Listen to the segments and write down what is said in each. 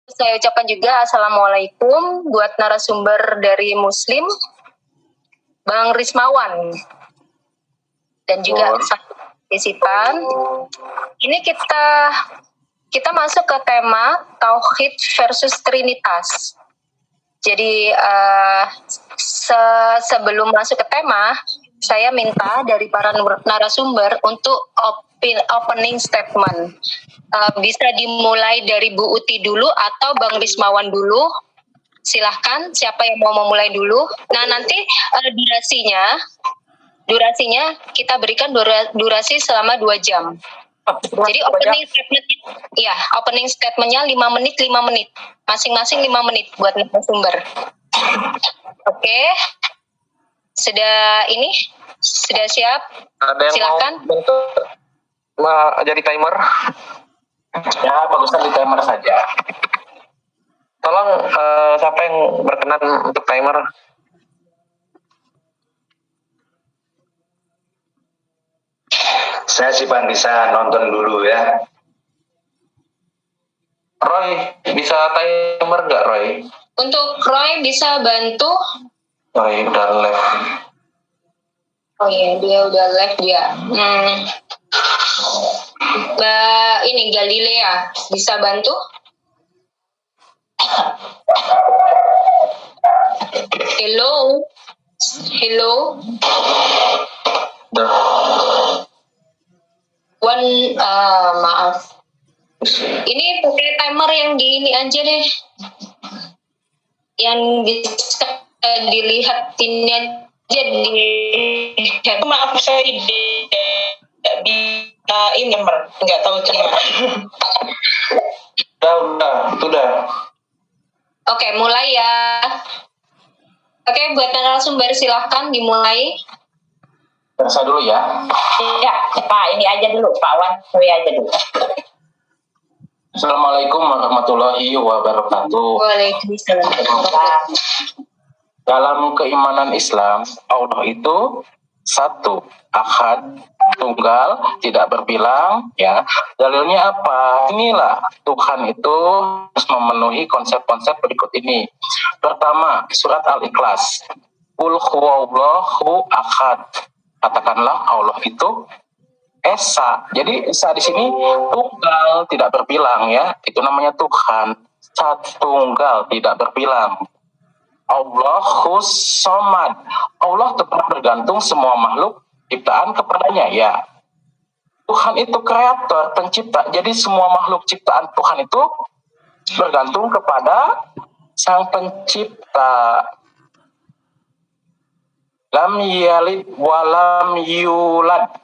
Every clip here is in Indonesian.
saya ucapkan juga Assalamualaikum buat narasumber dari Muslim, Bang Rismawan, dan juga partisipan. Ini kita masuk ke tema Tauhid versus Trinitas. Jadi sebelum masuk ke tema, saya minta dari para narasumber untuk opening statement. Bisa dimulai dari Bu Uti dulu atau Bang Rismawan dulu. Silahkan, siapa yang mau memulai dulu. Nah, nanti durasinya kita berikan durasi selama 2 jam. Jadi opening statementnya 5 menit. Masing-masing 5 menit buat narasumber. Oke. Sudah siap? Ada yang silakan. Mau jadi timer? Ya, bagusnya di timer saja. Tolong siapa yang berkenan untuk timer? Saya sih bisa nonton dulu ya. Roy, bisa timer nggak Roy? Untuk Roy bisa bantu? Roy udah live. Oh iya, dia udah live dia. Mbak Galilea bisa bantu? Hello. Maaf. Ini pakai timer yang di ini aja deh. Yang bisa dilihat ini aja di. Maaf saya ini nggak tahu cara. Udah. Oke, mulai ya. Oke, buat narasumber silahkan dimulai. Saya dulu ya. Ya, Pak ini aja dulu, Pak Wan, saya aja dulu. Assalamualaikum warahmatullahi wabarakatuh. Waalaikumsalam. Dalam keimanan Islam, Allah itu satu, ahad, tunggal, tidak berbilang, ya. Dalilnya apa? Inilah Tuhan itu harus memenuhi konsep-konsep berikut ini. Pertama, surat Al-Ikhlas. Qul huwallahu ahad. Katakanlah Allah itu Esa. Jadi Esa di sini tunggal, tidak berbilang, ya. Itu namanya Tuhan. Tunggal, tidak berbilang. Allahus somad. Allah tetap bergantung semua makhluk ciptaan kepadanya, ya. Tuhan itu kreator, pencipta. Jadi semua makhluk ciptaan Tuhan itu bergantung kepada Sang Pencipta. Lam yalid walam yulad.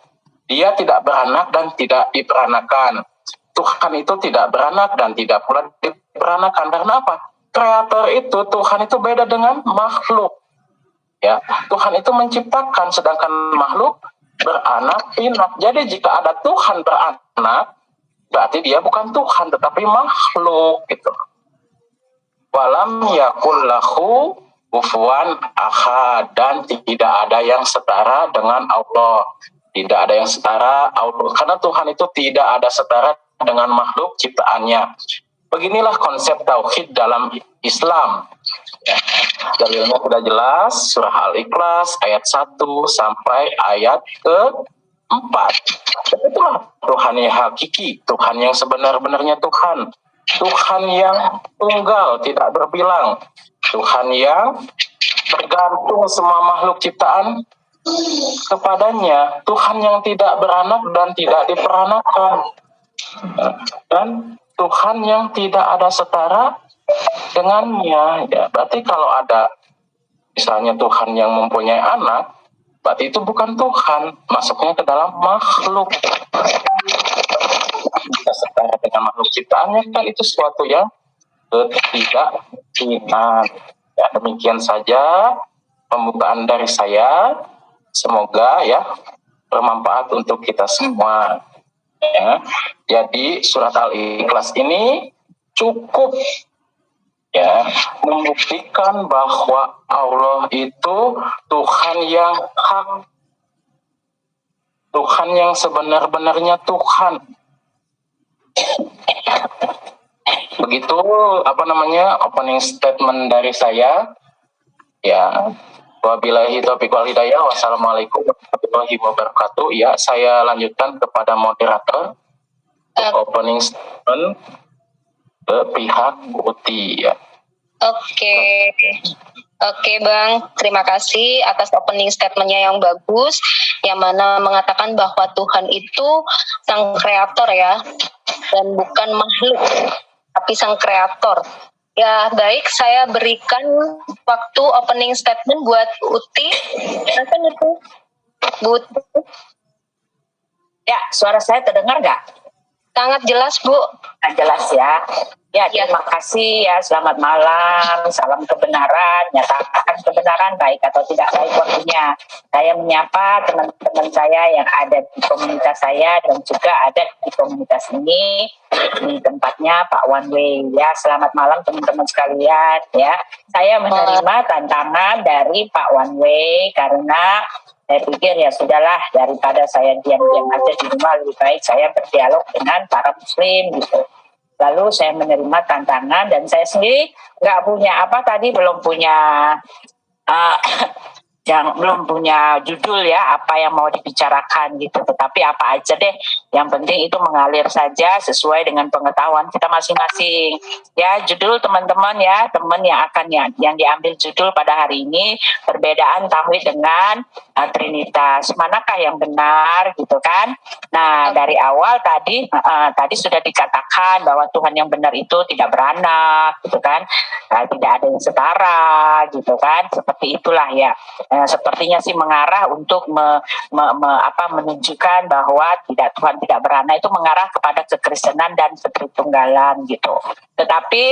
Dia tidak beranak dan tidak diperanakan. Tuhan itu tidak beranak dan tidak pula diperanakan. Karena apa? Kreator itu, Tuhan itu beda dengan makhluk. Ya, Tuhan itu menciptakan, sedangkan makhluk beranak pinak. Jadi jika ada Tuhan beranak, berarti dia bukan Tuhan, tetapi makhluk, gitu. Walam yakul lahu kufuwan ahad, dan tidak ada yang setara dengan Allah. Tidak ada yang setara Allah, karena Tuhan itu tidak ada setara dengan makhluk ciptaannya. Beginilah konsep tauhid dalam Islam. Dalilnya sudah jelas, surah Al-Ikhlas ayat 1 sampai ayat ke-4. Itulah Tuhan yang hakiki, Tuhan yang sebenar-benarnya Tuhan. Tuhan yang tunggal, tidak berbilang. Tuhan yang bergantung semua makhluk ciptaan kepadanya. Tuhan yang tidak beranak dan tidak diperanakan. Dan Tuhan yang tidak ada setara dengannya. Ya, berarti kalau ada misalnya Tuhan yang mempunyai anak, berarti itu bukan Tuhan, masuknya ke dalam makhluk. Tidak setara dengan makhluk ciptaannya, kan itu sesuatu yang tidak benar. Ya, demikian saja pembukaan dari saya. Semoga ya bermanfaat untuk kita semua. Ya. Jadi surat Al-Ikhlas ini cukup ya membuktikan bahwa Allah itu Tuhan yang hak, Tuhan yang sebenar-benarnya Tuhan. begitu opening statement dari saya. Ya, wabillahi taufiq wal hidayah. Wassalamualaikum warahmatullahi wabarakatuh. Ya, saya lanjutkan kepada moderator opening statement ke pihak UTI ya. Oke Bang, terima kasih atas opening statementnya yang bagus, yang mana mengatakan bahwa Tuhan itu sang kreator ya, dan bukan makhluk, tapi sang kreator. Ya baik, saya berikan waktu opening statement buat Uti. Silakan itu, Bu Uti. Ya, suara saya terdengar nggak? Sangat jelas Bu. Jelas ya. Ya, terima kasih ya. Selamat malam. Salam kebenaran. Nyatakan kebenaran baik atau tidak baik waktunya. Saya menyapa teman-teman saya yang ada di komunitas saya dan juga ada di komunitas ini di tempatnya Pak One Way. Ya, selamat malam teman-teman sekalian. Ya, saya menerima tantangan dari Pak One Way karena saya pikir ya sudahlah, daripada saya diam-diam aja di rumah, lebih baik saya berdialog dengan para muslim gitu. Lalu saya menerima tantangan dan saya sendiri belum punya judul ya apa yang mau dibicarakan gitu, tetapi apa aja deh, yang penting itu mengalir saja sesuai dengan pengetahuan kita masing-masing ya. Judul teman-teman ya, teman yang diambil judul pada hari ini, perbedaan tauhid dengan Trinitas, manakah yang benar gitu kan. Nah, dari awal tadi sudah dikatakan bahwa Tuhan yang benar itu tidak beranak gitu kan, tidak ada yang setara gitu kan, seperti itulah ya. Sepertinya sih mengarah untuk menunjukkan bahwa Tuhan tidak beranak, itu mengarah kepada kekristenan dan ketritunggalan gitu. Tetapi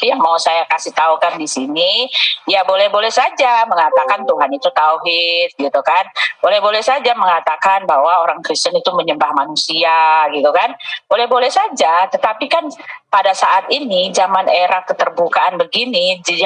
yang mau saya kasih tahukan di sini, ya boleh-boleh saja mengatakan Tuhan itu tauhid gitu kan. Boleh-boleh saja mengatakan bahwa orang Kristen itu menyembah manusia gitu kan. Boleh-boleh saja, tetapi kan pada saat ini zaman era keterbukaan begini, di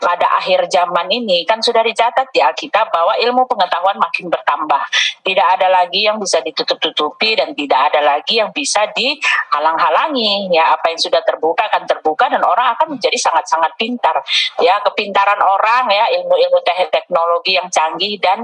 pada akhir zaman ini kan sudah dicatat di Alkitab bahwa ilmu pengetahuan makin bertambah. Tidak ada lagi yang bisa ditutup-tutupi dan tidak ada lagi yang bisa dihalang-halangi. Ya, apa yang sudah terbuka akan terbuka dan orang akan menjadi sangat-sangat pintar. Ya, kepintaran orang ya, ilmu-ilmu teknologi yang canggih dan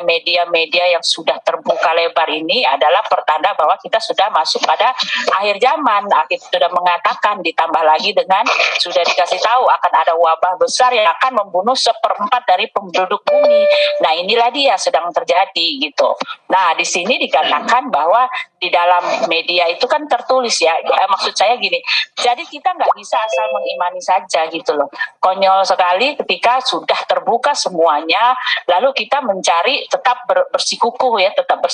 media-media yang sudah terbuka lebar ini adalah pertanda bahwa kita sudah masuk pada akhir zaman. Alkitab sudah mengatakan, ditambah lagi dengan sudah dikasih tahu akan ada wabah besar yang akan membunuh 1/4 dari penduduk bumi. Nah, inilah dia sedang terjadi gitu. Nah, di sini dikatakan bahwa di dalam media itu kan tertulis ya, maksud saya gini, jadi kita nggak bisa asal mengimani saja gitu loh. Konyol sekali ketika sudah terbuka semuanya, lalu kita mencari tetap bersikukuh ya, tetap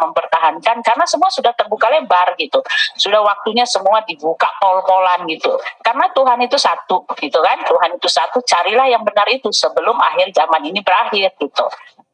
mempertahankan karena semua sudah terbuka lebar gitu. Sudah waktunya semua dibuka pol-polan gitu. Karena Tuhan itu satu gitu kan, Tuhan itu satu, carilah yang benar itu sebelum akhir zaman ini berakhir gitu.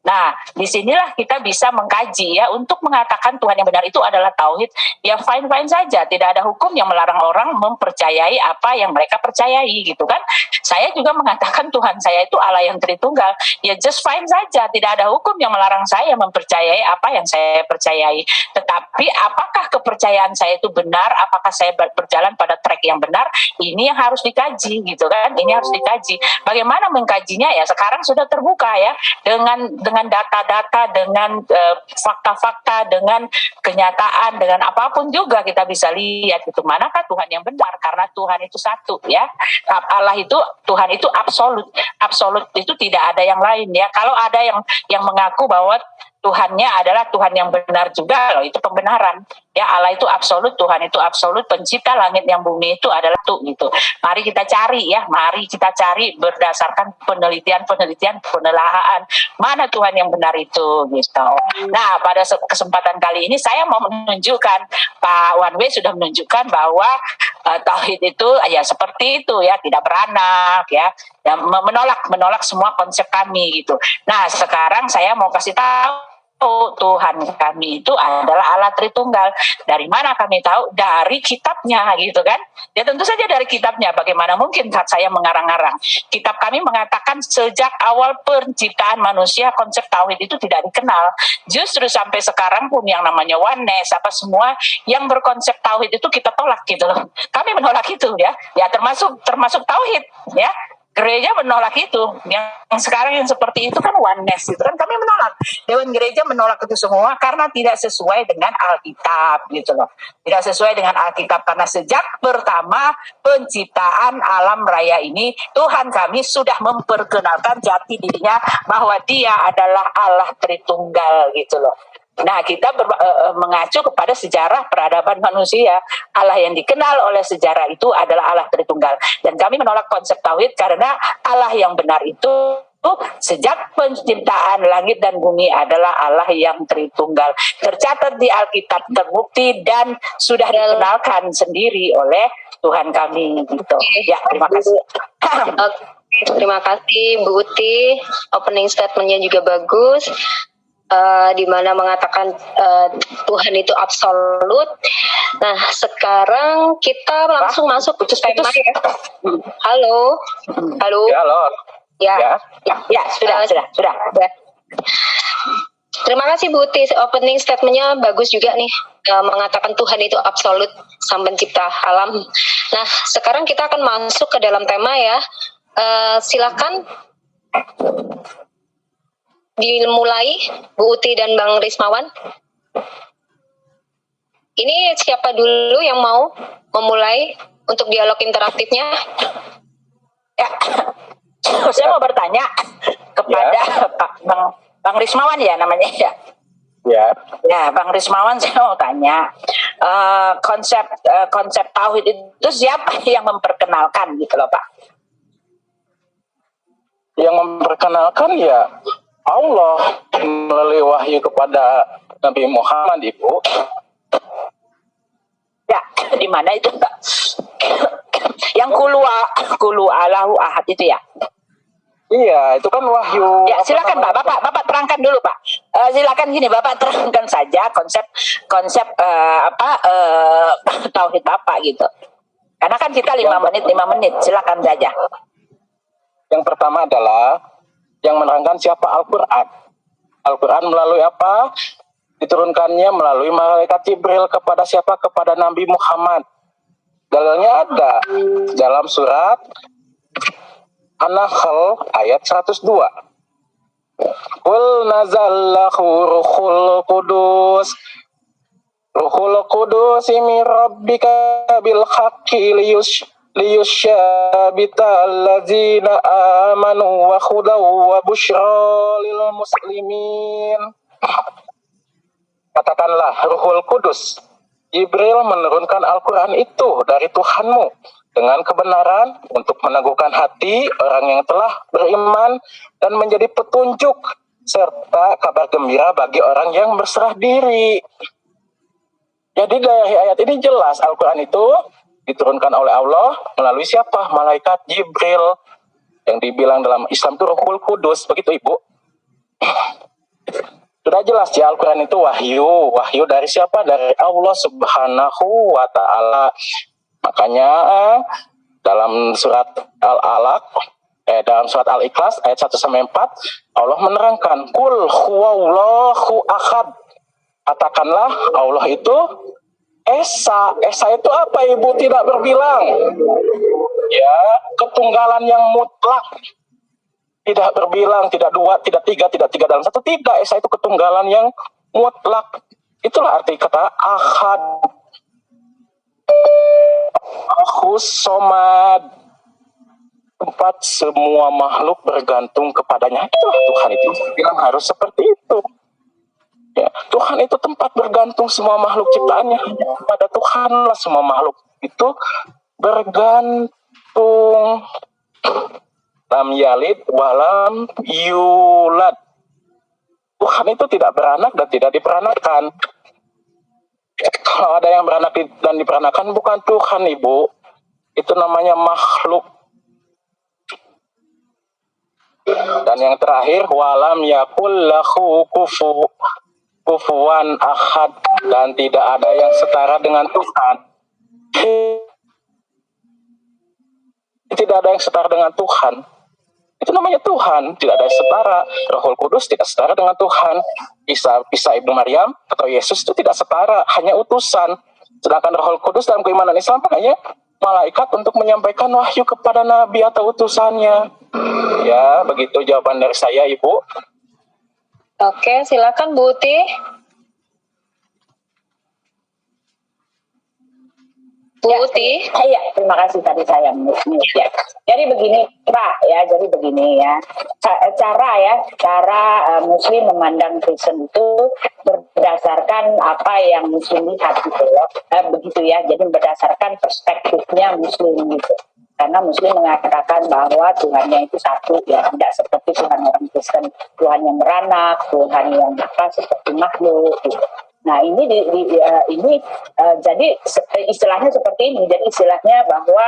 Nah, disinilah kita bisa mengkaji ya, untuk mengatakan Tuhan yang benar itu adalah tauhid, ya fine-fine saja, tidak ada hukum yang melarang orang mempercayai apa yang mereka percayai gitu kan. Saya juga mengatakan Tuhan saya itu Allah yang Tritunggal, ya just fine saja, tidak ada hukum yang melarang saya mempercayai apa yang saya percayai. Tetapi apakah kepercayaan saya itu benar, apakah saya berjalan pada track yang benar, ini yang harus dikaji gitu kan, ini harus dikaji. Bagaimana mengkajinya ya, sekarang sudah terbuka ya, dengan data-data, dengan fakta-fakta, dengan kenyataan, dengan apapun juga kita bisa lihat itu manakah Tuhan yang benar, karena Tuhan itu satu ya. Allah itu, Tuhan itu absolut itu tidak ada yang lain ya. Kalau ada yang mengaku bahwa Tuhannya adalah Tuhan yang benar juga, loh itu pembenaran ya. Allah itu absolut, Tuhan itu absolut, pencipta langit yang bumi itu adalah tuh gitu. Mari kita cari berdasarkan penelitian penelaahan mana Tuhan yang benar itu gitu. Nah, pada kesempatan kali ini saya mau menunjukkan, Pak One Way sudah menunjukkan bahwa tauhid itu ya seperti itu ya, tidak beranak ya, menolak semua konsep kami gitu. Nah, sekarang saya mau kasih tahu Tuhan kami itu adalah Allah Tritunggal. Dari mana kami tahu? Dari kitabnya gitu kan. Ya tentu saja dari kitabnya. Bagaimana mungkin saya mengarang-arang. Kitab kami mengatakan sejak awal penciptaan manusia konsep tauhid itu tidak dikenal. Justru sampai sekarang pun yang namanya oneness apa semua yang berkonsep tauhid itu kita tolak gitu loh. Kami menolak itu ya. Ya termasuk tauhid ya. Gereja menolak itu. Yang sekarang yang seperti itu kan oneness itu kan kami menolak. Dewan Gereja menolak itu semua karena tidak sesuai dengan Alkitab gitu loh. Tidak sesuai dengan Alkitab karena sejak pertama penciptaan alam raya ini Tuhan kami sudah memperkenalkan jati dirinya bahwa Dia adalah Allah Tritunggal gitu loh. Nah, kita mengacu kepada sejarah peradaban manusia. Allah yang dikenal oleh sejarah itu adalah Allah Tritunggal. Dan kami menolak konsep tauhid karena Allah yang benar itu sejak penciptaan langit dan bumi adalah Allah yang Tritunggal. Tercatat di Alkitab, terbukti dan sudah dikenalkan sendiri oleh Tuhan kami gitu. Ya, terima kasih. Terima kasih Bu Uti. Opening statement-nya juga bagus. Di mana mengatakan Tuhan itu absolut. Nah, sekarang kita langsung masuk ke tema ya. Halo. Ya, halo. Ya, sudah. Terima kasih Bu Uti. Opening statement-nya bagus juga nih. Mengatakan Tuhan itu absolut sang pencipta alam. Nah, sekarang kita akan masuk ke dalam tema ya. Silakan dimulai Bu Uti dan Bang Rismawan. Ini siapa dulu yang mau memulai untuk dialog interaktifnya? Ya, saya mau bertanya kepada Pak Bang Rismawan ya namanya ya. Ya, Bang Rismawan saya mau tanya konsep tauhid itu siapa yang memperkenalkan gitu loh Pak? Yang memperkenalkan ya Allah melalui wahyu kepada Nabi Muhammad, Ibu. Ya, di mana itu Pak? Yang kulu Allahu ahad itu ya? Iya, itu kan wahyu. Ya, silakan Pak. Bapak terangkan dulu Pak. Silakan gini, Bapak terangkan saja konsep tauhid Bapak gitu. Karena kan kita 5 menit, silakan saja. Yang pertama adalah yang menerangkan siapa Al-Quran. Al-Quran melalui apa? Diturunkannya melalui malaikat Jibril kepada siapa? Kepada Nabi Muhammad. Dalilnya ada dalam surat An-Nahl ayat 102. Qul nazallahu ruhul qudus. Ruhul qudus min rabbika bil haqqi liyusyabita allazina amanu wa hudaw wa busyra lil muslimin. Katakanlah Ruhul Kudus, Jibril menurunkan Al-Quran itu dari Tuhanmu dengan kebenaran untuk meneguhkan hati orang yang telah beriman dan menjadi petunjuk serta kabar gembira bagi orang yang berserah diri. Jadi dari ayat ini jelas Al-Quran itu diturunkan oleh Allah melalui siapa? Malaikat Jibril yang dibilang dalam Islam itu Ruhul Kudus, begitu Ibu. Sudah jelas ya Al-Quran itu wahyu dari siapa? Dari Allah Subhanahu wa Ta'ala. Makanya dalam surat dalam surat Al-Ikhlas ayat 1-4 Allah menerangkan Qul huwallahu ahad. Katakanlah Allah itu Esa itu apa Ibu? Tidak berbilang. Ya, ketunggalan yang mutlak. Tidak berbilang, tidak dua, tidak tiga dalam satu. Tidak, Esa itu ketunggalan yang mutlak. Itulah arti kata ahad. Ahus somad. Tempat semua makhluk bergantung kepadanya. Itulah Tuhan itu. Bilang harus seperti itu. Ya, Tuhan itu tempat bergantung semua makhluk ciptaannya. Pada Tuhanlah semua makhluk itu bergantung. Lam yalid walam yulad. Tuhan itu tidak beranak dan tidak diperanakan. Kalau ada yang beranak dan diperanakan bukan Tuhan, Ibu. Itu namanya makhluk. Dan yang terakhir walam yakul lahu kufu kufuwan ahad, dan tidak ada yang setara dengan Tuhan. Tidak ada yang setara dengan Tuhan. Itu namanya Tuhan, tidak ada yang setara. Rohul Kudus tidak setara dengan Tuhan. Isa ibnu Maryam atau Yesus itu tidak setara, hanya utusan. Sedangkan Rohul Kudus dalam keimanan Islam hanya malaikat untuk menyampaikan wahyu kepada nabi atau utusannya. Ya, begitu jawaban dari saya, Ibu. Oke, silakan Bu Uti. Bu Uti. Iya, terima kasih tadi saya mute ya. Jadi begini Pak ya, jadi begini ya. Cara Muslim memandang Kristen itu berdasarkan apa yang Muslim lihat gitu loh. Begitu ya. Jadi berdasarkan perspektifnya Muslim gitu. Karena Muslim mengatakan bahwa Tuhannya itu satu ya, tidak seperti Tuhan orang Kristen, Tuhan yang beranak, Tuhan yang seperti makhluk gitu. Nah ini jadi istilahnya seperti ini. Jadi istilahnya bahwa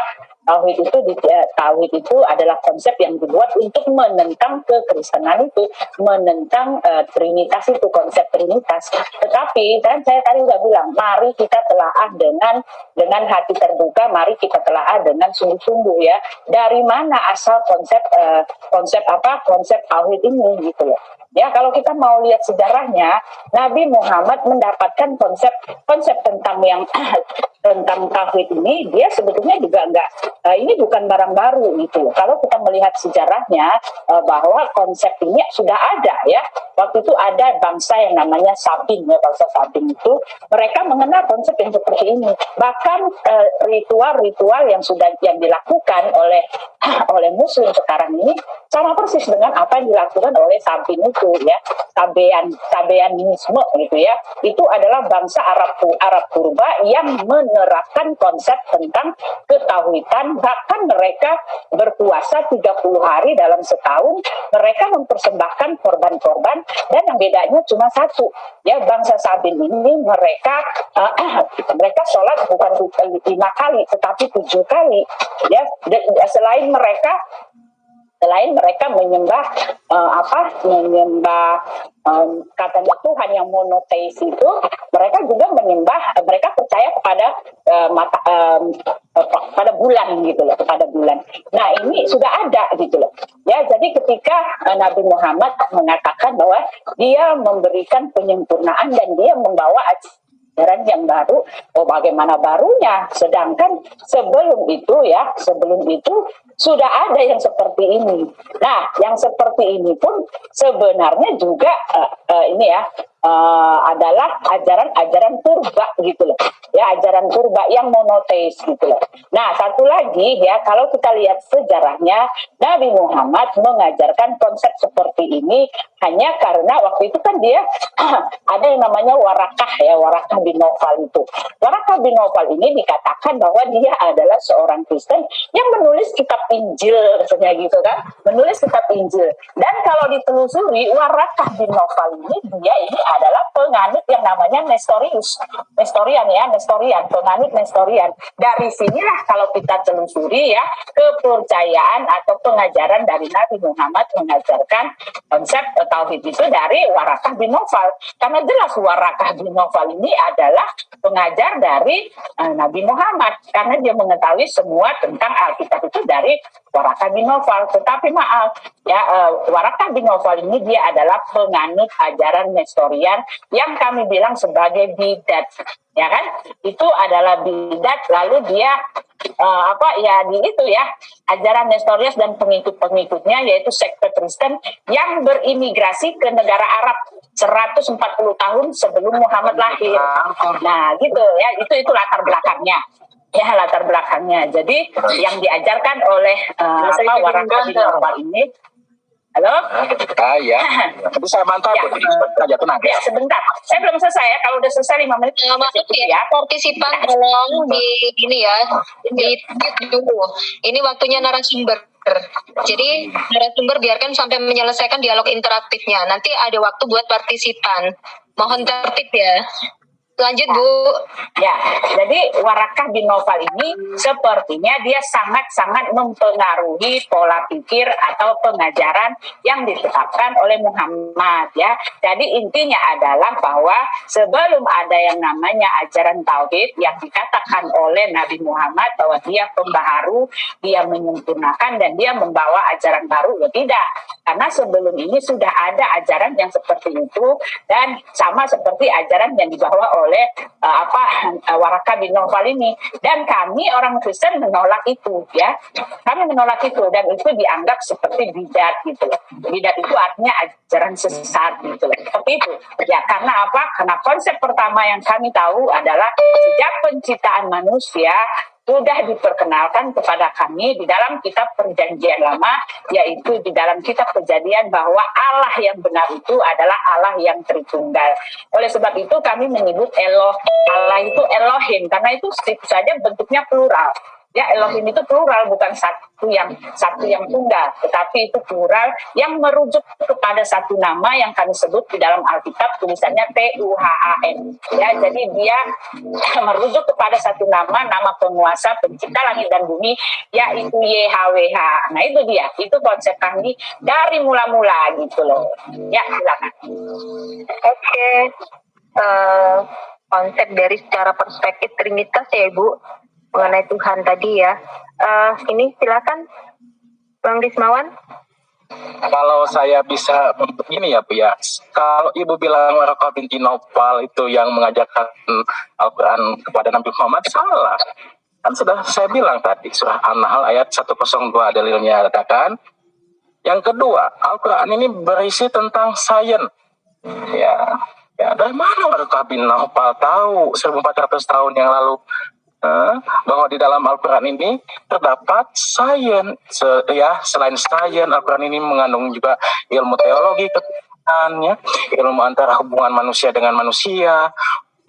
tauhid itu adalah konsep yang dibuat untuk menentang kekristenan itu, menentang trinitas itu, konsep trinitas. Tetapi kan saya tadi sudah bilang, mari kita telaah dengan hati terbuka, mari kita telaah dengan sungguh-sungguh ya. Dari mana asal konsep tauhid ini gitu loh. Ya, kalau kita mau lihat sejarahnya, Nabi Muhammad mendapatkan konsep tentang tentang tauhid ini, dia sebetulnya juga ini bukan barang baru gitu. Kalau kita melihat sejarahnya bahwa konsep ini sudah ada ya. Waktu itu ada bangsa yang namanya Sabin ya, bangsa Sabin itu mereka mengenal konsep yang seperti ini. Bahkan ritual-ritual yang dilakukan oleh Muslim sekarang ini sama persis dengan apa yang dilakukan oleh Sabin itu ya, Sabeanisme gitu ya. Itu adalah bangsa Arab purba yang menerapkan konsep tentang ketauhidan. Bahkan mereka berpuasa 30 hari dalam setahun, mereka mempersembahkan korban-korban, dan yang bedanya cuma satu ya, bangsa Sabin ini mereka sholat bukan 5 kali tetapi 7 kali ya. Selain mereka menyembah katanya Tuhan yang monoteis itu, mereka juga mereka percaya pada bulan gitu loh, kepada bulan. Nah ini sudah ada gitu loh ya. Jadi ketika Nabi Muhammad mengatakan bahwa dia memberikan penyempurnaan dan dia membawa ajaran yang baru, bagaimana barunya? Sedangkan sebelum itu sudah ada yang seperti ini. Nah, yang seperti ini pun sebenarnya juga adalah ajaran purba gitu loh. Ya, ajaran purba yang monoteis gitu loh. Nah, satu lagi ya, kalau kita lihat sejarahnya, Nabi Muhammad mengajarkan konsep seperti ini hanya karena waktu itu kan dia ada yang namanya Warakah bin Nawfal itu. Warakah bin Nawfal ini dikatakan bahwa dia adalah seorang Kristen yang menulis kitab Injil, maksudnya gitu kan, menulis kitab Injil. Dan kalau ditelusuri, Warakah bin Nawfal dia ini adalah penganut yang namanya penganut Nestorian. Dari sinilah kalau kita telusuri ya, kepercayaan atau pengajaran dari Nabi Muhammad mengajarkan konsep tauhid itu dari Warakah bin Nawfal. Karena jelas Warakah bin Nawfal ini adalah pengajar dari Nabi Muhammad, karena dia mengetahui semua tentang Alkitab itu dari Warakah bin Nawfal. Tetapi maaf ya, Warakah bin Nawfal ini dia adalah penganut ajaran Nestorian yang kami bilang sebagai bidat, ya kan? Itu adalah bidat. Lalu dia ajaran Nestorius dan pengikut-pengikutnya yaitu sekte Kristen yang berimigrasi ke negara Arab 140 tahun sebelum Muhammad lahir. Nah, gitu ya, itu latar belakangnya. Ya, latar belakangnya. Jadi yang diajarkan oleh Warakah bin Nawfal ini. Halo? Ya. Tapi saya mantap. Ya. Aja tenang. Ya, sebentar. Saya belum selesai ya. Kalau udah selesai 5 menit. Maaf ya, partisipan tolong di dulu. Ini waktunya narasumber. Jadi narasumber biarkan sampai menyelesaikan dialog interaktifnya. Nanti ada waktu buat partisipan. Mohon tertib ya. Lanjut Bu. Ya, jadi Warakah bin Naufal ini sepertinya dia sangat-sangat mempengaruhi pola pikir atau pengajaran yang ditetapkan oleh Muhammad ya. Jadi intinya adalah bahwa sebelum ada yang namanya ajaran tauhid yang dikatakan oleh Nabi Muhammad bahwa dia pembaharu, dia menyempurnakan dan dia membawa ajaran baru, ya tidak. Karena sebelum ini sudah ada ajaran yang seperti itu dan sama seperti ajaran yang dibawa oleh Warakah bin Naufal ini, dan kami orang Kristen menolak itu ya, kami menolak itu dan itu dianggap seperti bidat gitu. Bidat itu artinya ajaran sesat gitu seperti itu ya. Karena apa? Karena konsep pertama yang kami tahu adalah sejak penciptaan manusia sudah diperkenalkan kepada kami di dalam kitab Perjanjian Lama, yaitu di dalam kitab Kejadian, bahwa Allah yang benar itu adalah Allah yang Tritunggal. Oleh sebab itu kami menyebut Allah itu Elohim, karena itu saja bentuknya plural. Ya, Elohim itu plural, bukan satu yang tunggal, tetapi itu plural yang merujuk kepada satu nama yang kami sebut di dalam Alkitab tulisannya Tuhan. Ya, jadi dia merujuk kepada satu nama penguasa pencipta langit dan bumi, yaitu YHWH. Nah itu dia, itu konsep kami dari mula-mula gitu loh. Ya, silakan. Oke. Konsep dari secara perspektif Trinitas ya Ibu, mengenai Tuhan tadi ya. Ini silakan Bang Rismawan. Kalau saya bisa begini ya Bu ya, kalau Ibu bilang Warakah binti Naufal itu yang mengajarkan Al-Quran kepada Nabi Muhammad, salah. Kan sudah saya bilang tadi, surah An-Nahl ayat 102 dalilnya katakan. Yang kedua, Al-Quran ini berisi tentang sains. Ya, dari mana Warakah bin Naufal tahu 1400 tahun yang lalu bahwa di dalam Al-Quran ini terdapat sains, selain sains, Al-Quran ini mengandung juga ilmu teologi, ilmu antara hubungan manusia dengan manusia,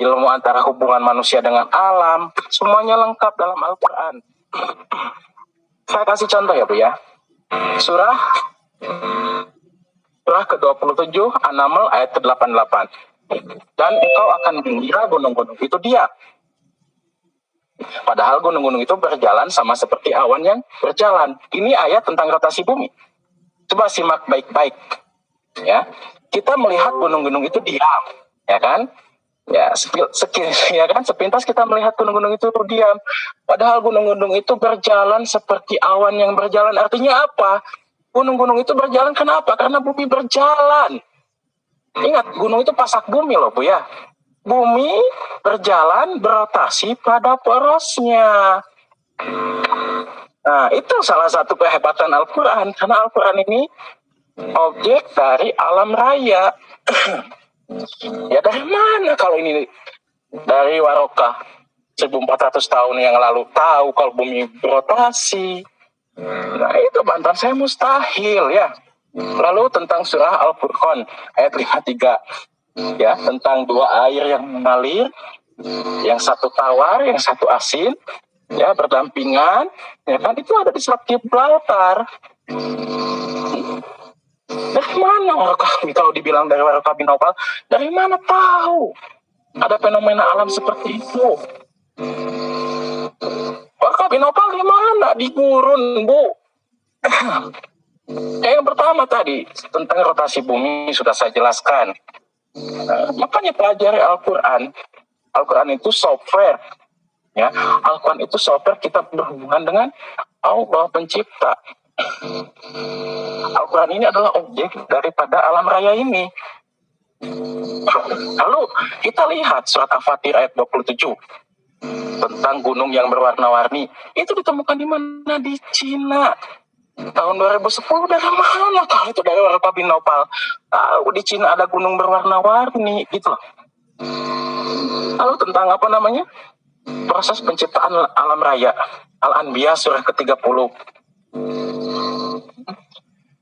ilmu antara hubungan manusia dengan alam, semuanya lengkap dalam Al-Quran. Saya kasih contoh ya Bu ya, surah ke-27 An-Naml ayat ke-88. Dan engkau akan mengira gunung-gunung itu diam. Padahal gunung-gunung itu berjalan sama seperti awan yang berjalan. Ini ayat tentang rotasi bumi. Coba simak baik-baik. Ya, kita melihat gunung-gunung itu diam, ya kan? Ya, sepintas kita melihat gunung-gunung itu diam. Padahal gunung-gunung itu berjalan seperti awan yang berjalan. Artinya apa? Gunung-gunung itu berjalan kenapa? Karena bumi berjalan. Ingat, gunung itu pasak bumi loh Bu ya. Bumi berjalan berotasi pada porosnya. Nah, itu salah satu kehebatan Al-Quran. Karena Al-Quran ini objek dari alam raya. Ya dari mana kalau ini dari Warakah 1400 tahun yang lalu tahu kalau bumi berotasi? Nah itu bantahan saya mustahil ya. Lalu tentang surah Al-Furqan ayat 53. Ya, tentang dua air yang mengalir, yang satu tawar, yang satu asin, ya berdampingan, ya kan, itu ada di surat Gibraltar. Dari mana Warakah kalau dibilang dari Warakah bin Naufal? Dari mana tahu ada fenomena alam seperti itu? Warakah bin Naufal di mana? Di gurun Bu. Yang pertama tadi tentang rotasi bumi sudah saya jelaskan. Makanya pelajari Al-Quran. Al-Quran itu software, ya. Al-Quran itu software kita berhubungan dengan Allah pencipta. Al-Quran ini adalah objek daripada alam raya ini. Lalu kita lihat surat Al-Fatir ayat 27 tentang gunung yang berwarna-warni. Itu ditemukan di mana? Di Cina. Tahun 2010 dari mana kalau itu dari Warakah bin Naufal? Tahu di Cina ada gunung berwarna-warni gitu loh. Lalu tentang apa namanya? Proses penciptaan alam raya. Al-Anbiya surah ke-30.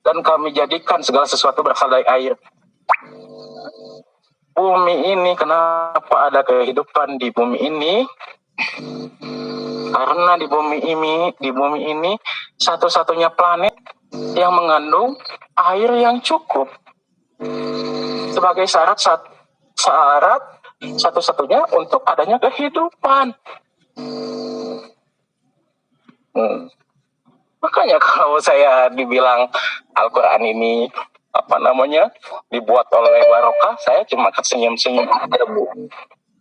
Dan kami jadikan segala sesuatu berasal dari air. Bumi ini, kenapa ada kehidupan di bumi ini? Karena di bumi ini satu-satunya planet yang mengandung air yang cukup. Sebagai syarat satu-satunya untuk adanya kehidupan. Makanya kalau saya dibilang Al-Quran ini dibuat oleh barokah, saya cuma senyum-senyum aja, Bu.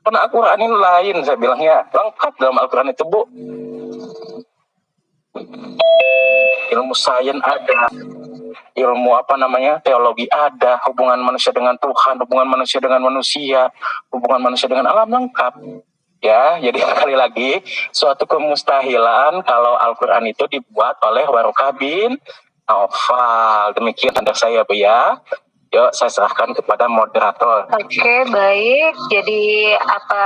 Karena Al-Quran ini lain, saya bilangnya lengkap dalam Al-Quran itu, Bu. Ilmu sains ada, ilmu teologi ada, hubungan manusia dengan Tuhan, hubungan manusia dengan manusia, hubungan manusia dengan alam, lengkap. Ya, jadi sekali lagi suatu kemustahilan kalau Al-Quran itu dibuat oleh Warokah bin Naufal. Demikian tanda saya, Bu ya. Yuk, saya serahkan kepada moderator. Oke, baik. Jadi apa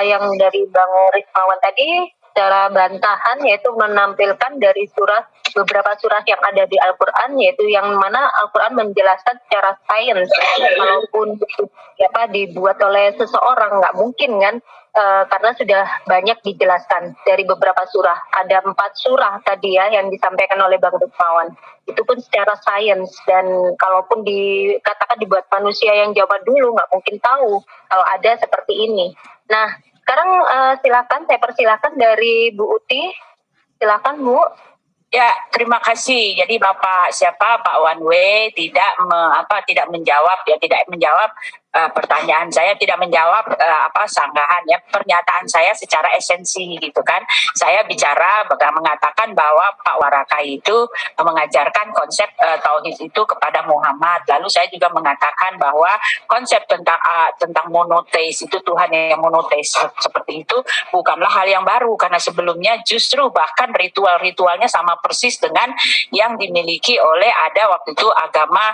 yang dari Bang Rizmawan tadi secara bantahan yaitu menampilkan dari beberapa surah yang ada di Al-Quran, yaitu yang mana Al-Quran menjelaskan secara sains. Kalaupun dibuat oleh seseorang, nggak mungkin kan, karena sudah banyak dijelaskan dari beberapa surah. Ada 4 surah tadi ya yang disampaikan oleh Bang Rizmawan. Itu pun secara sains, dan kalaupun dikatakan dibuat manusia yang zaman dulu, nggak mungkin tahu kalau ada seperti ini. Nah, sekarang silakan, saya persilakan dari Bu Uti. Silakan, Bu. Ya, terima kasih. Jadi Pak Wanwe tidak menjawab pertanyaan saya, tidak menjawab sanggahan ya, pernyataan saya secara esensi gitu kan. Saya bicara mengatakan bahwa Pak Waraka itu mengajarkan konsep tauhid itu kepada Muhammad. Lalu saya juga mengatakan bahwa konsep tentang monoteis itu, Tuhan yang monoteis seperti itu bukanlah hal yang baru, karena sebelumnya justru bahkan ritual-ritualnya sama persis dengan yang dimiliki oleh waktu itu agama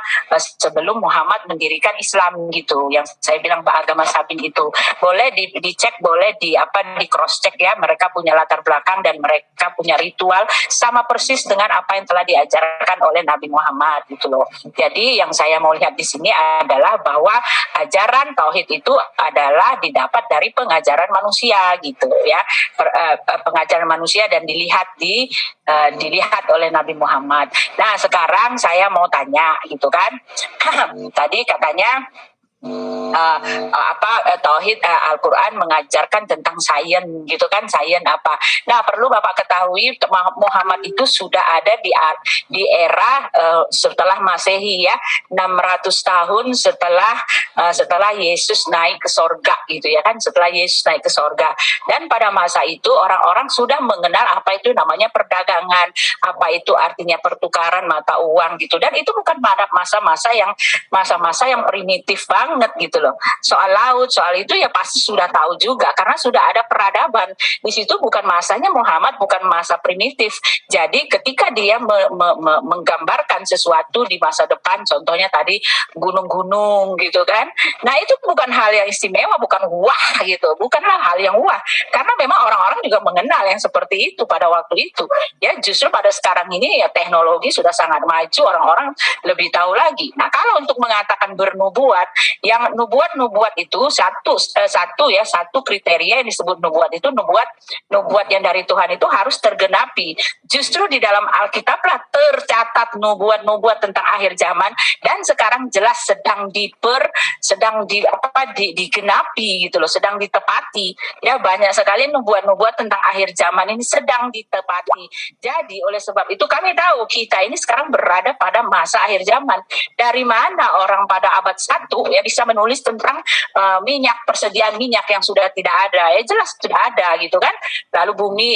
sebelum Muhammad mendirikan Islam gitu. Yang saya bilang agama Sabin itu boleh dicek, boleh di cross check ya, mereka punya latar belakang dan mereka punya ritual sama persis dengan apa yang telah diajarkan oleh Nabi Muhammad gitu loh. Jadi yang saya mau lihat di sini adalah bahwa ajaran tauhid itu adalah didapat dari pengajaran manusia gitu ya, pengajaran manusia, dan dilihat oleh Nabi Muhammad. Nah, sekarang saya mau tanya gitu kan. Tadi katanya tauhid Al-Quran mengajarkan tentang sains gitu kan, sains apa. Nah, perlu Bapak ketahui Muhammad itu sudah ada di era setelah Masehi ya, 600 tahun setelah Yesus naik ke sorga gitu ya kan, setelah Yesus naik ke sorga. Dan pada masa itu orang-orang sudah mengenal apa itu namanya perdagangan, apa itu artinya pertukaran mata uang gitu. Dan itu bukan masa-masa yang primitif banget gitu loh. Soal laut, soal itu ya pasti sudah tahu juga, karena sudah ada peradaban. Di situ bukan masanya Muhammad, bukan masa primitif. Jadi ketika dia menggambarkan sesuatu di masa depan, contohnya tadi gunung-gunung gitu kan. Nah, itu bukan hal yang istimewa, bukan wah gitu. Bukanlah hal yang wah. Karena memang orang-orang juga mengenal yang seperti itu pada waktu itu. Ya, justru pada sekarang ini ya teknologi sudah sangat maju, orang-orang lebih tahu lagi. Nah, kalau untuk mengatakan bernubuat, yang nubuat itu satu kriteria yang disebut nubuat itu, nubuat yang dari Tuhan itu harus tergenapi. Justru di dalam Alkitab lah tercatat nubuat tentang akhir zaman, dan sekarang jelas sedang digenapi gitu loh, sedang ditepati. Ya, banyak sekali nubuat tentang akhir zaman ini sedang ditepati. Jadi oleh sebab itu kami tahu kita ini sekarang berada pada masa akhir zaman. Dari mana orang pada abad 1 ya bisa menulis tentang persediaan minyak yang sudah tidak ada? Ya jelas sudah ada gitu kan. Lalu bumi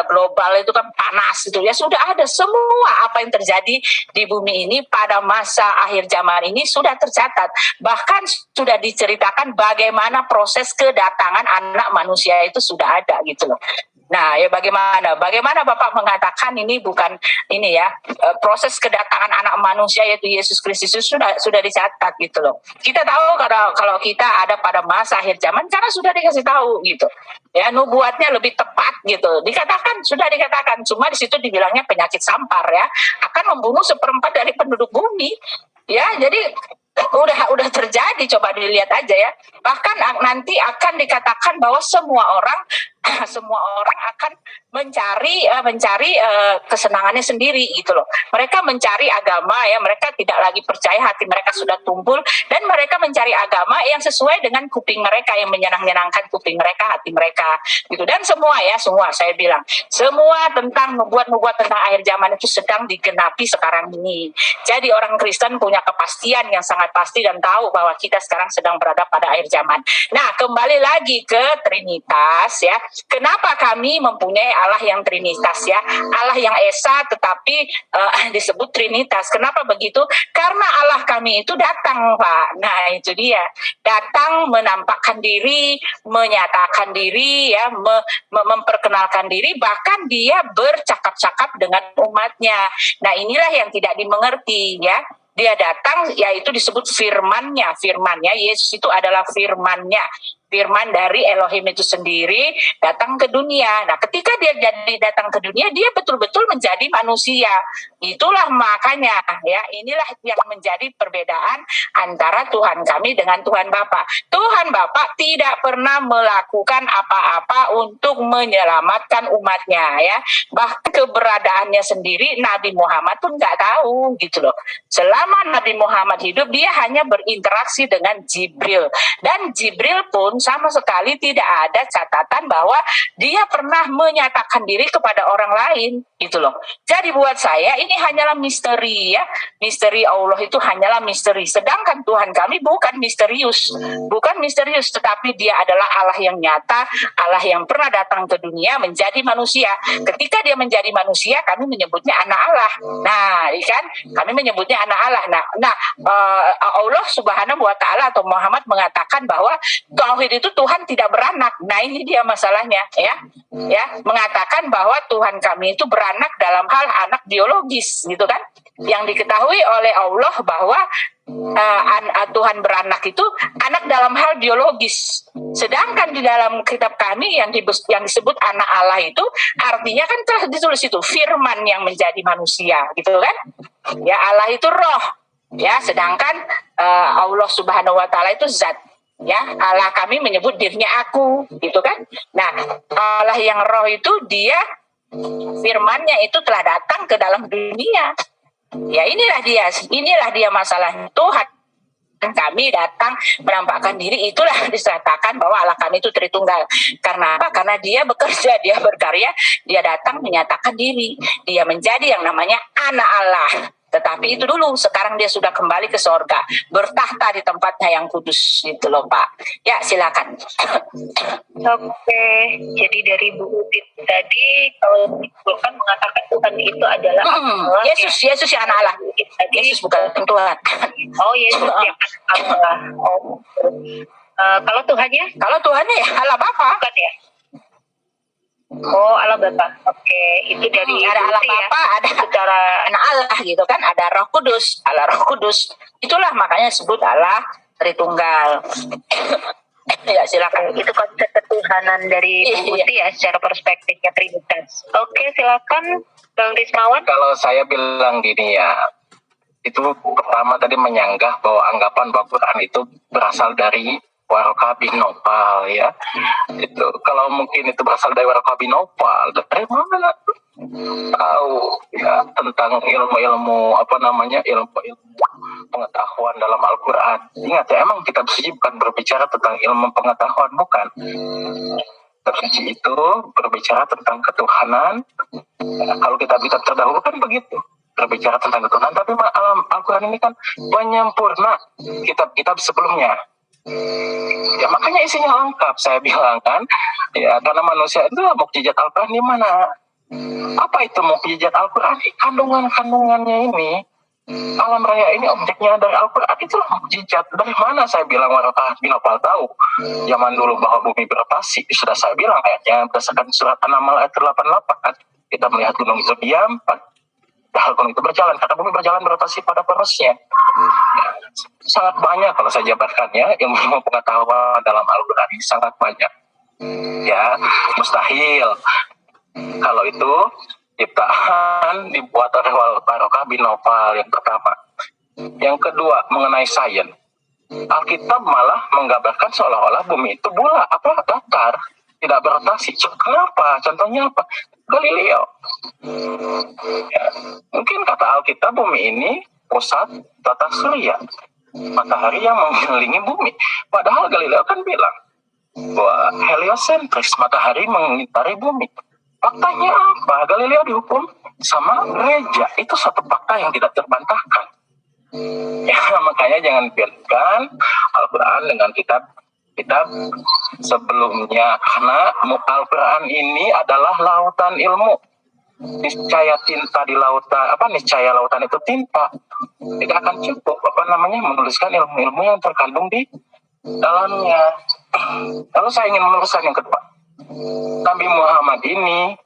global itu kan panas gitu ya, sudah ada semua apa yang terjadi di bumi ini pada masa akhir zaman ini sudah tercatat. Bahkan sudah diceritakan bagaimana proses kedatangan anak manusia itu sudah ada gitu loh. Nah, ya bagaimana Bapak mengatakan ini bukan ini ya, proses kedatangan anak manusia yaitu Yesus Kristus sudah dicatat gitu loh. Kita tahu kalau kita ada pada masa akhir zaman karena sudah dikasih tahu gitu. Ya, nubuatnya lebih tepat gitu. Sudah dikatakan, cuma di situ dibilangnya penyakit sampar ya, akan membunuh 1/4 dari penduduk bumi. Ya, jadi udah terjadi, coba dilihat aja ya. Bahkan nanti akan dikatakan bahwa semua orang semua orang akan mencari kesenangannya sendiri gitu loh. Mereka mencari agama ya, mereka tidak lagi percaya, hati mereka sudah tumpul, dan mereka mencari agama yang sesuai dengan kuping mereka, yang menyenangkan kuping mereka, hati mereka gitu. Dan semua saya bilang, semua tentang membuat tentang akhir zaman itu sedang digenapi sekarang ini. Jadi orang Kristen punya kepastian yang sangat pasti dan tahu bahwa kita sekarang sedang berada pada akhir zaman. Nah, kembali lagi ke Trinitas ya. Kenapa kami mempunyai Allah yang Trinitas ya? Allah yang Esa tetapi disebut Trinitas. Kenapa begitu? Karena Allah kami itu datang, Pak. Nah, itu dia. Datang menampakkan diri, menyatakan diri ya, memperkenalkan diri, bahkan dia bercakap-cakap dengan umatnya. Nah, inilah yang tidak dimengerti ya. Dia datang, yaitu disebut firman-Nya. Yesus itu adalah firman-Nya. Firman dari Elohim itu sendiri datang ke dunia. Nah, ketika dia jadi datang ke dunia, dia betul-betul menjadi manusia. Itulah makanya ya, inilah yang menjadi perbedaan antara Tuhan kami dengan Tuhan Bapa. Tuhan Bapa tidak pernah melakukan apa-apa untuk menyelamatkan umatnya ya. Bahkan keberadaannya sendiri Nabi Muhammad pun nggak tahu gitu loh. Selama Nabi Muhammad hidup, dia hanya berinteraksi dengan Jibril, dan Jibril pun sama sekali tidak ada catatan bahwa dia pernah menyatakan diri kepada orang lain gitu loh. Jadi buat saya ini hanyalah misteri ya. Misteri Allah itu hanyalah misteri. Sedangkan Tuhan kami bukan misterius, tetapi dia adalah Allah yang nyata, Allah yang pernah datang ke dunia menjadi manusia. Ketika dia menjadi manusia, kami menyebutnya anak Allah. Nah, kan kami menyebutnya anak Allah. Nah, Allah Subhanahu wa Ta'ala atau Muhammad mengatakan bahwa tauhid itu Tuhan tidak beranak. Nah, ini dia masalahnya ya. Mengatakan bahwa Tuhan kami itu beranak dalam hal anak biologis gitu kan. Yang diketahui oleh Allah bahwa Tuhan beranak itu anak dalam hal biologis. Sedangkan di dalam kitab kami yang disebut anak Allah itu artinya kan telah ditulis itu firman yang menjadi manusia gitu kan. Ya, Allah itu roh ya, sedangkan Allah Subhanahu wa Ta'ala itu zat. Ya, Allah kami menyebut dirinya aku, gitu kan? Nah, Allah yang roh itu dia firman-Nya itu telah datang ke dalam dunia. Ya, inilah dia masalahnya. Tuhan kami datang menampakkan diri, itulah disertakan bahwa Allah kami itu Tritunggal. Karena apa? Karena dia bekerja, dia berkarya, dia datang menyatakan diri. Dia menjadi yang namanya anak Allah. Tetapi itu dulu, sekarang dia sudah kembali ke sorga, bertahta di tempatnya yang kudus, gitu loh Pak. Ya, silakan. Oke, jadi dari Bu Utit tadi, kalau disimpulkan mengatakan Tuhan itu adalah Allah. Yesus yang anak Allah. Yesus bukan Tuhan. Oh, Yesus yang anak Allah. Oh. Kalau Tuhannya? Kalau Tuhannya ya Allah Bapa. Bukan ya? Oh, Allah Bapa. Oke, itu dari ada Allah Bapa, ada secara anak Allah gitu kan, ada Roh Kudus, Allah Roh Kudus. Itulah makanya disebut Allah Tritunggal. Ya, silakan. Itu konsep ketuhanan dari Bu Uti ya, secara perspektifnya Trinitas. Oke, silakan Bang Rismawan. Kalau saya bilang gini ya, itu pertama tadi menyanggah bahwa anggapan bahwa Quran itu berasal dari Waraka bin Nopal ya. Itu kalau mungkin itu berasal dari Waraka bin Nopal, dari mana tahu ya tentang ilmu pengetahuan dalam Al-Quran. Ingat ya, emang kitab suci bukan berbicara tentang ilmu pengetahuan, bukan. Kitab suci itu berbicara tentang ketuhanan. Ya, kalau kitab-kitab terdahulu kan begitu, berbicara tentang ketuhanan, tapi Al-Quran ini kan penyempurna kitab-kitab sebelumnya. Ya makanya isinya lengkap, saya bilang kan. Ya karena manusia itu mukjizat Al-Quran di mana? Apa itu mukjizat Al-Quran? Kandungannya ini, alam raya ini objeknya dari Al-Quran, itulah mukjizat. Dari mana saya bilang Waraka bin Nopal tahu zaman dulu bahwa bumi berotasi? Sudah saya bilang ayatnya berdasarkan surat An-Naml ayat 88. Kita melihat gunung itu diam, padahal gunung itu berjalan karena bumi berjalan berotasi pada porosnya. Sangat banyak kalau saya jabarkannya, ilmu pengetahuan dalam Al-Quran ini sangat banyak. Ya, mustahil kalau itu ciptaan dibuat oleh Waraka bin Nopal, yang pertama. Yang kedua, mengenai sains. Alkitab malah menggambarkan seolah-olah bumi itu datar. tidak berotasi. Kenapa? Contohnya apa? Galileo. Ya, mungkin kata Alkitab bumi ini pusat tata surya, matahari yang mengelilingi bumi. Padahal Galileo kan bilang bahwa heliosentris, matahari mengitari bumi. Faktanya apa? Galileo dihukum sama gereja. Itu satu fakta yang tidak terbantahkan. Ya, makanya jangan biarkan Al-Quran dengan kitab sebelumnya, karena Al-Quran ini adalah lautan ilmu. Niscaya tinta di lautan, niscaya lautan itu tinta. Tidak akan cukup menuliskan ilmu-ilmu yang terkandung di dalamnya. Lalu saya ingin meluruskan yang kedua. Nabi Muhammad ini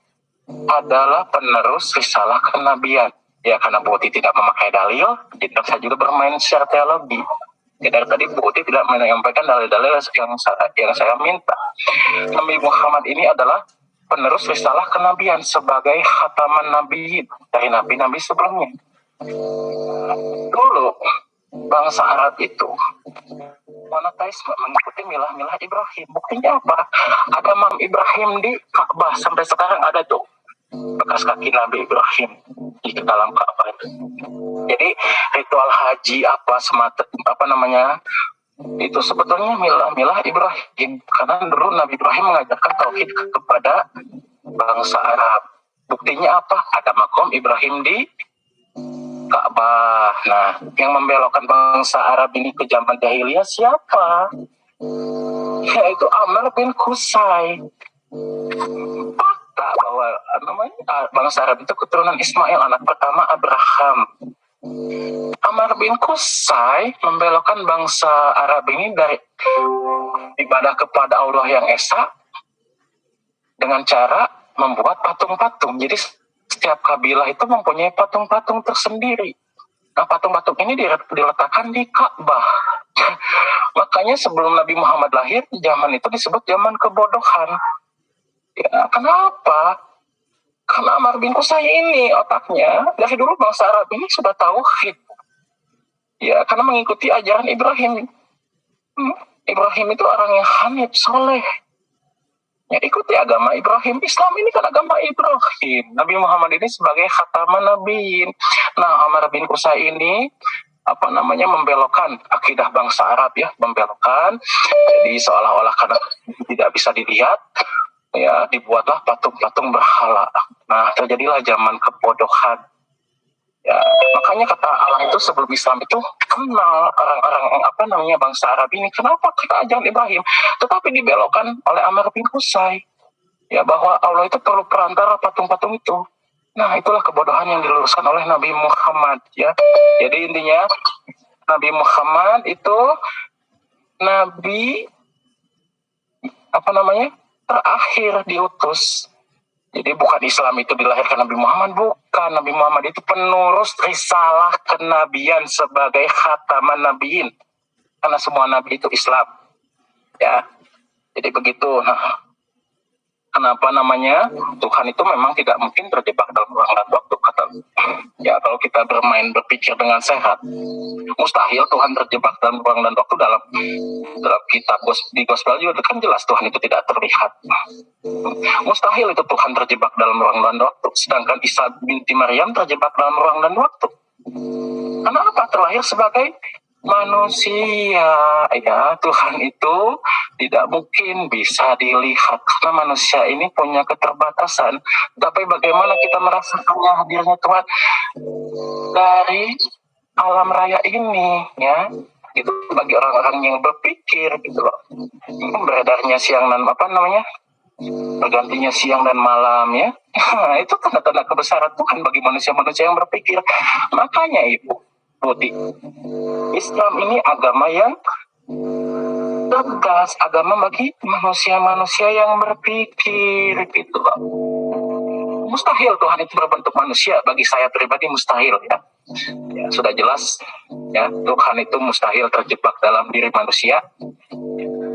adalah penerus risalah kenabian. Ya, karena Bu Uti tidak memakai dalil, jadi saya juga bermain secara teologi. Ya, dari tadi Bu Uti tidak menyampaikan dalil-dalil yang saya minta. Nabi Muhammad ini adalah penerus risalah kenabian sebagai khataman nabi dari nabi-nabi sebelumnya. Dulu bangsa Arab itu monoteisme, mengikuti milah-milah Ibrahim. Buktinya apa? Ada Imam Ibrahim di Ka'bah, sampai sekarang ada tuh bekas kaki Nabi Ibrahim di dalam Ka'bah itu. Jadi ritual haji itu sebetulnya milah Ibrahim, karena dulu Nabi Ibrahim mengajarkan tauhid kepada bangsa Arab. Buktinya apa? Ada makom Ibrahim di Ka'bah. Nah, yang membelokkan bangsa Arab ini ke zaman jahiliyah siapa? Yaitu Amr bin Qusay. Fakta bahwa bangsa Arab itu keturunan Ismail, anak pertama Abraham. Amr bin Qusay membelokkan bangsa Arab ini dari ibadah kepada Allah yang esa dengan cara membuat patung-patung. Jadi setiap kabilah itu mempunyai patung-patung tersendiri. Nah, patung-patung ini diletakkan di Ka'bah. Makanya sebelum Nabi Muhammad lahir, zaman itu disebut zaman kebodohan. Ya, kenapa? Karena Amr bin Qusay ini otaknya dari dulu bangsa Arab ini sudah tauhid. Ya, karena mengikuti ajaran Ibrahim. Ibrahim itu orang yang hanif, soleh. Ya, ikuti agama Ibrahim. Islam ini kan agama Ibrahim. Nabi Muhammad ini sebagai khataman nabiin. Nah, Amr bin Qusay ini membelokkan akidah bangsa Arab, ya, membelokkan. Jadi seolah-olah karena tidak bisa dilihat, ya, dibuatlah patung-patung berhala. Nah, terjadilah zaman kebodohan. Ya, makanya kata Allah itu sebelum Islam itu kenal orang-orang bangsa Arab ini. Kenapa kita ajaran Ibrahim? Tetapi dibelokkan oleh Amr bin Qusay. Ya, bahwa Allah itu perlu perantara patung-patung itu. Nah, itulah kebodohan yang diluruskan oleh Nabi Muhammad, ya. Jadi intinya Nabi Muhammad itu nabi terakhir diutus. Jadi bukan Islam itu dilahirkan Nabi Muhammad, bukan. Nabi Muhammad itu penurus risalah kenabian sebagai khataman nabiin. Karena semua nabi itu Islam. Ya. Jadi begitu. Nah, kenapa Tuhan itu memang tidak mungkin terjebak dalam ruang dan waktu, kata. Ya, kalau kita berpikir dengan sehat, mustahil Tuhan terjebak dalam ruang dan waktu. Dalam kitab di Gospel juga kan jelas Tuhan itu tidak terlihat. Mustahil itu Tuhan terjebak dalam ruang dan waktu. Sedangkan Isa binti Maryam terjebak dalam ruang dan waktu. Karena apa? Terlahir sebagai manusia, ya. Tuhan itu tidak mungkin bisa dilihat karena manusia ini punya keterbatasan. Tapi bagaimana kita merasakannya hadirnya Tuhan dari alam raya ini, ya. Itu bagi orang-orang yang berpikir, gitu loh. Beredarnya siang dan bergantinya siang dan malam, ya. Itu tanda-tanda kebesaran Tuhan bagi manusia-manusia yang berpikir. Makanya Ibu Putih, Islam ini agama yang tegas, agama bagi manusia-manusia yang berpikir, gitu loh. Mustahil Tuhan itu berbentuk manusia. Bagi saya pribadi mustahil, ya. Ya, sudah jelas, ya, Tuhan itu mustahil terjebak dalam diri manusia.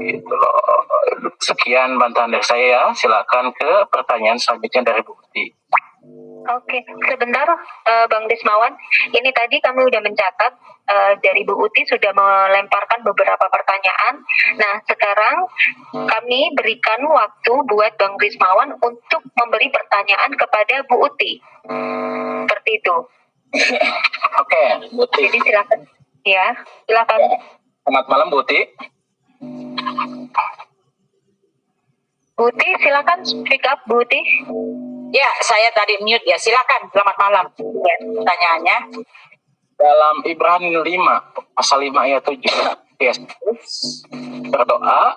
Gitu loh. Sekian bantahan dari saya, ya. Silakan ke pertanyaan selanjutnya dari Bu Putih. Oke, sebentar Bang Desmawan. Ini tadi kami udah mencatat dari Bu Uti sudah melemparkan beberapa pertanyaan. Nah, sekarang kami berikan waktu buat Bang Desmawan untuk memberi pertanyaan kepada Bu Uti. Seperti itu. Oke, Bu Uti. Jadi silakan. Ya, silakan. Selamat malam, Bu Uti. Bu Uti, silakan speak up, Bu Uti. Ya, saya tadi mute ya. Silakan. Selamat malam. Ya, pertanyaannya. Dalam Ibrani 5, pasal 5 ayat 7, Yesus berdoa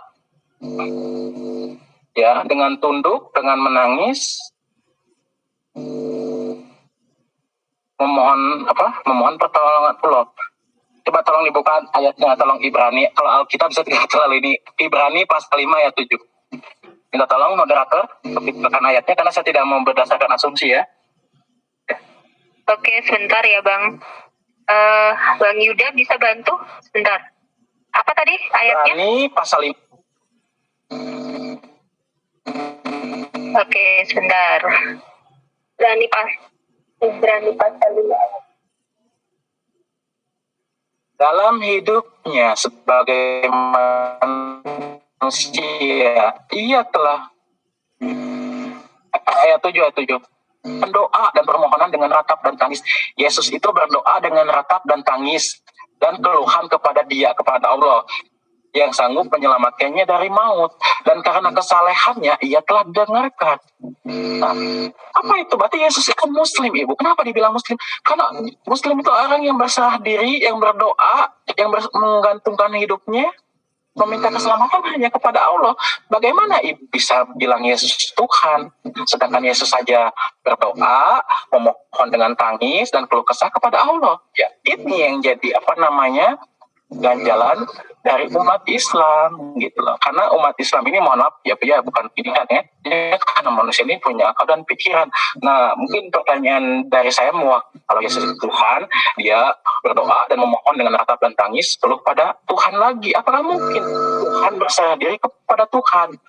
ya dengan tunduk, dengan menangis, memohon pertolongan Allah. Coba tolong dibuka ayatnya, tolong Ibrani. Kalau Alkitab bisa tidak terlalu ini. Ibrani pasal 5 ayat 7. Minta tolong moderator bukakan ayatnya karena saya tidak mau berdasarkan asumsi ya. Oke, sebentar ya Bang. Bang Yuda bisa bantu? Sebentar. Apa tadi ayatnya? Ibrani pasal 5. Oke, sebentar. Ibrani pasal 5. Dalam hidupnya sebagai manusia, ia telah ayat 7 berdoa dan permohonan dengan ratap dan tangis. Yesus itu berdoa dengan ratap dan tangis dan keluhan kepada Allah yang sanggup menyelamatkannya dari maut, dan karena kesalehannya ia telah dengarkan. Nah, apa itu? Berarti Yesus itu Muslim, Ibu. Kenapa dibilang Muslim? Karena Muslim itu orang yang berserah diri, yang berdoa, yang menggantungkan hidupnya, meminta keselamatan hanya kepada Allah. Bagaimana Ibu bisa bilang Yesus Tuhan, sedangkan Yesus saja berdoa, memohon dengan tangis dan keluh kesah kepada Allah? Ya, ini yang jadi ganjalan dari umat Islam gitu loh. Karena umat Islam ini, mohon maaf ya bukan pilihan ya, karena manusia ini punya akal dan pikiran. Nah, mungkin pertanyaan dari saya, kalau Yesus itu Tuhan, dia berdoa dan memohon dengan ratap dan tangis keluh pada Tuhan lagi. Apakah mungkin Tuhan berserah diri kepada Tuhan?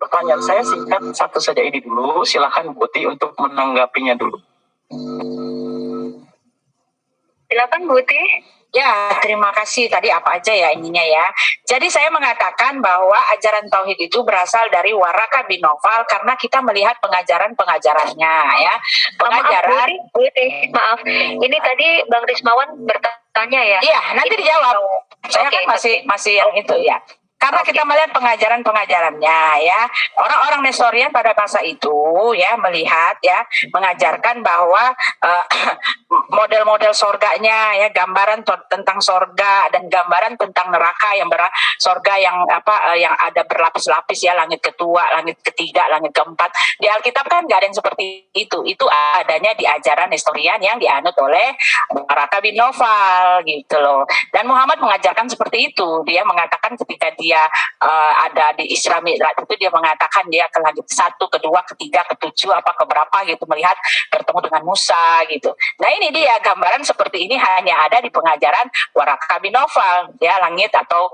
Pertanyaan saya singkat satu saja ini dulu. Silakan Bu Uti untuk menanggapinya dulu. Silakan Bu Uti. Ya, terima kasih. Tadi apa aja ya ininya ya. Jadi saya mengatakan bahwa ajaran tauhid itu berasal dari Waraka bin Nawfal karena kita melihat pengajaran-pengajarannya ya. Pengajaran. Maaf. Ini tadi Bang Rismawan bertanya ya. Iya, nanti dijawab. Saya kan masih yang itu ya. Karena kita melihat pengajaran-pengajarannya ya. Orang-orang Nestorian pada masa itu ya melihat ya, mengajarkan bahwa model-model sorganya ya, gambaran tentang sorga dan gambaran tentang neraka sorga yang ada berlapis-lapis ya, langit kedua, langit ketiga, langit keempat. Di Alkitab kan nggak ada yang seperti itu. Itu adanya di ajaran Nestorian yang dianut oleh Waraka bin Nawfal gitu loh. Dan Muhammad mengajarkan seperti itu. Dia mengatakan ketika dia ada di Isra Mi'raj itu, dia mengatakan dia ke langit 1, kedua, ketiga, ketujuh, apa keberapa gitu, melihat bertemu dengan Musa gitu. Nah ini dia gambaran seperti ini hanya ada di pengajaran Waraka bin Nawfal ya, langit atau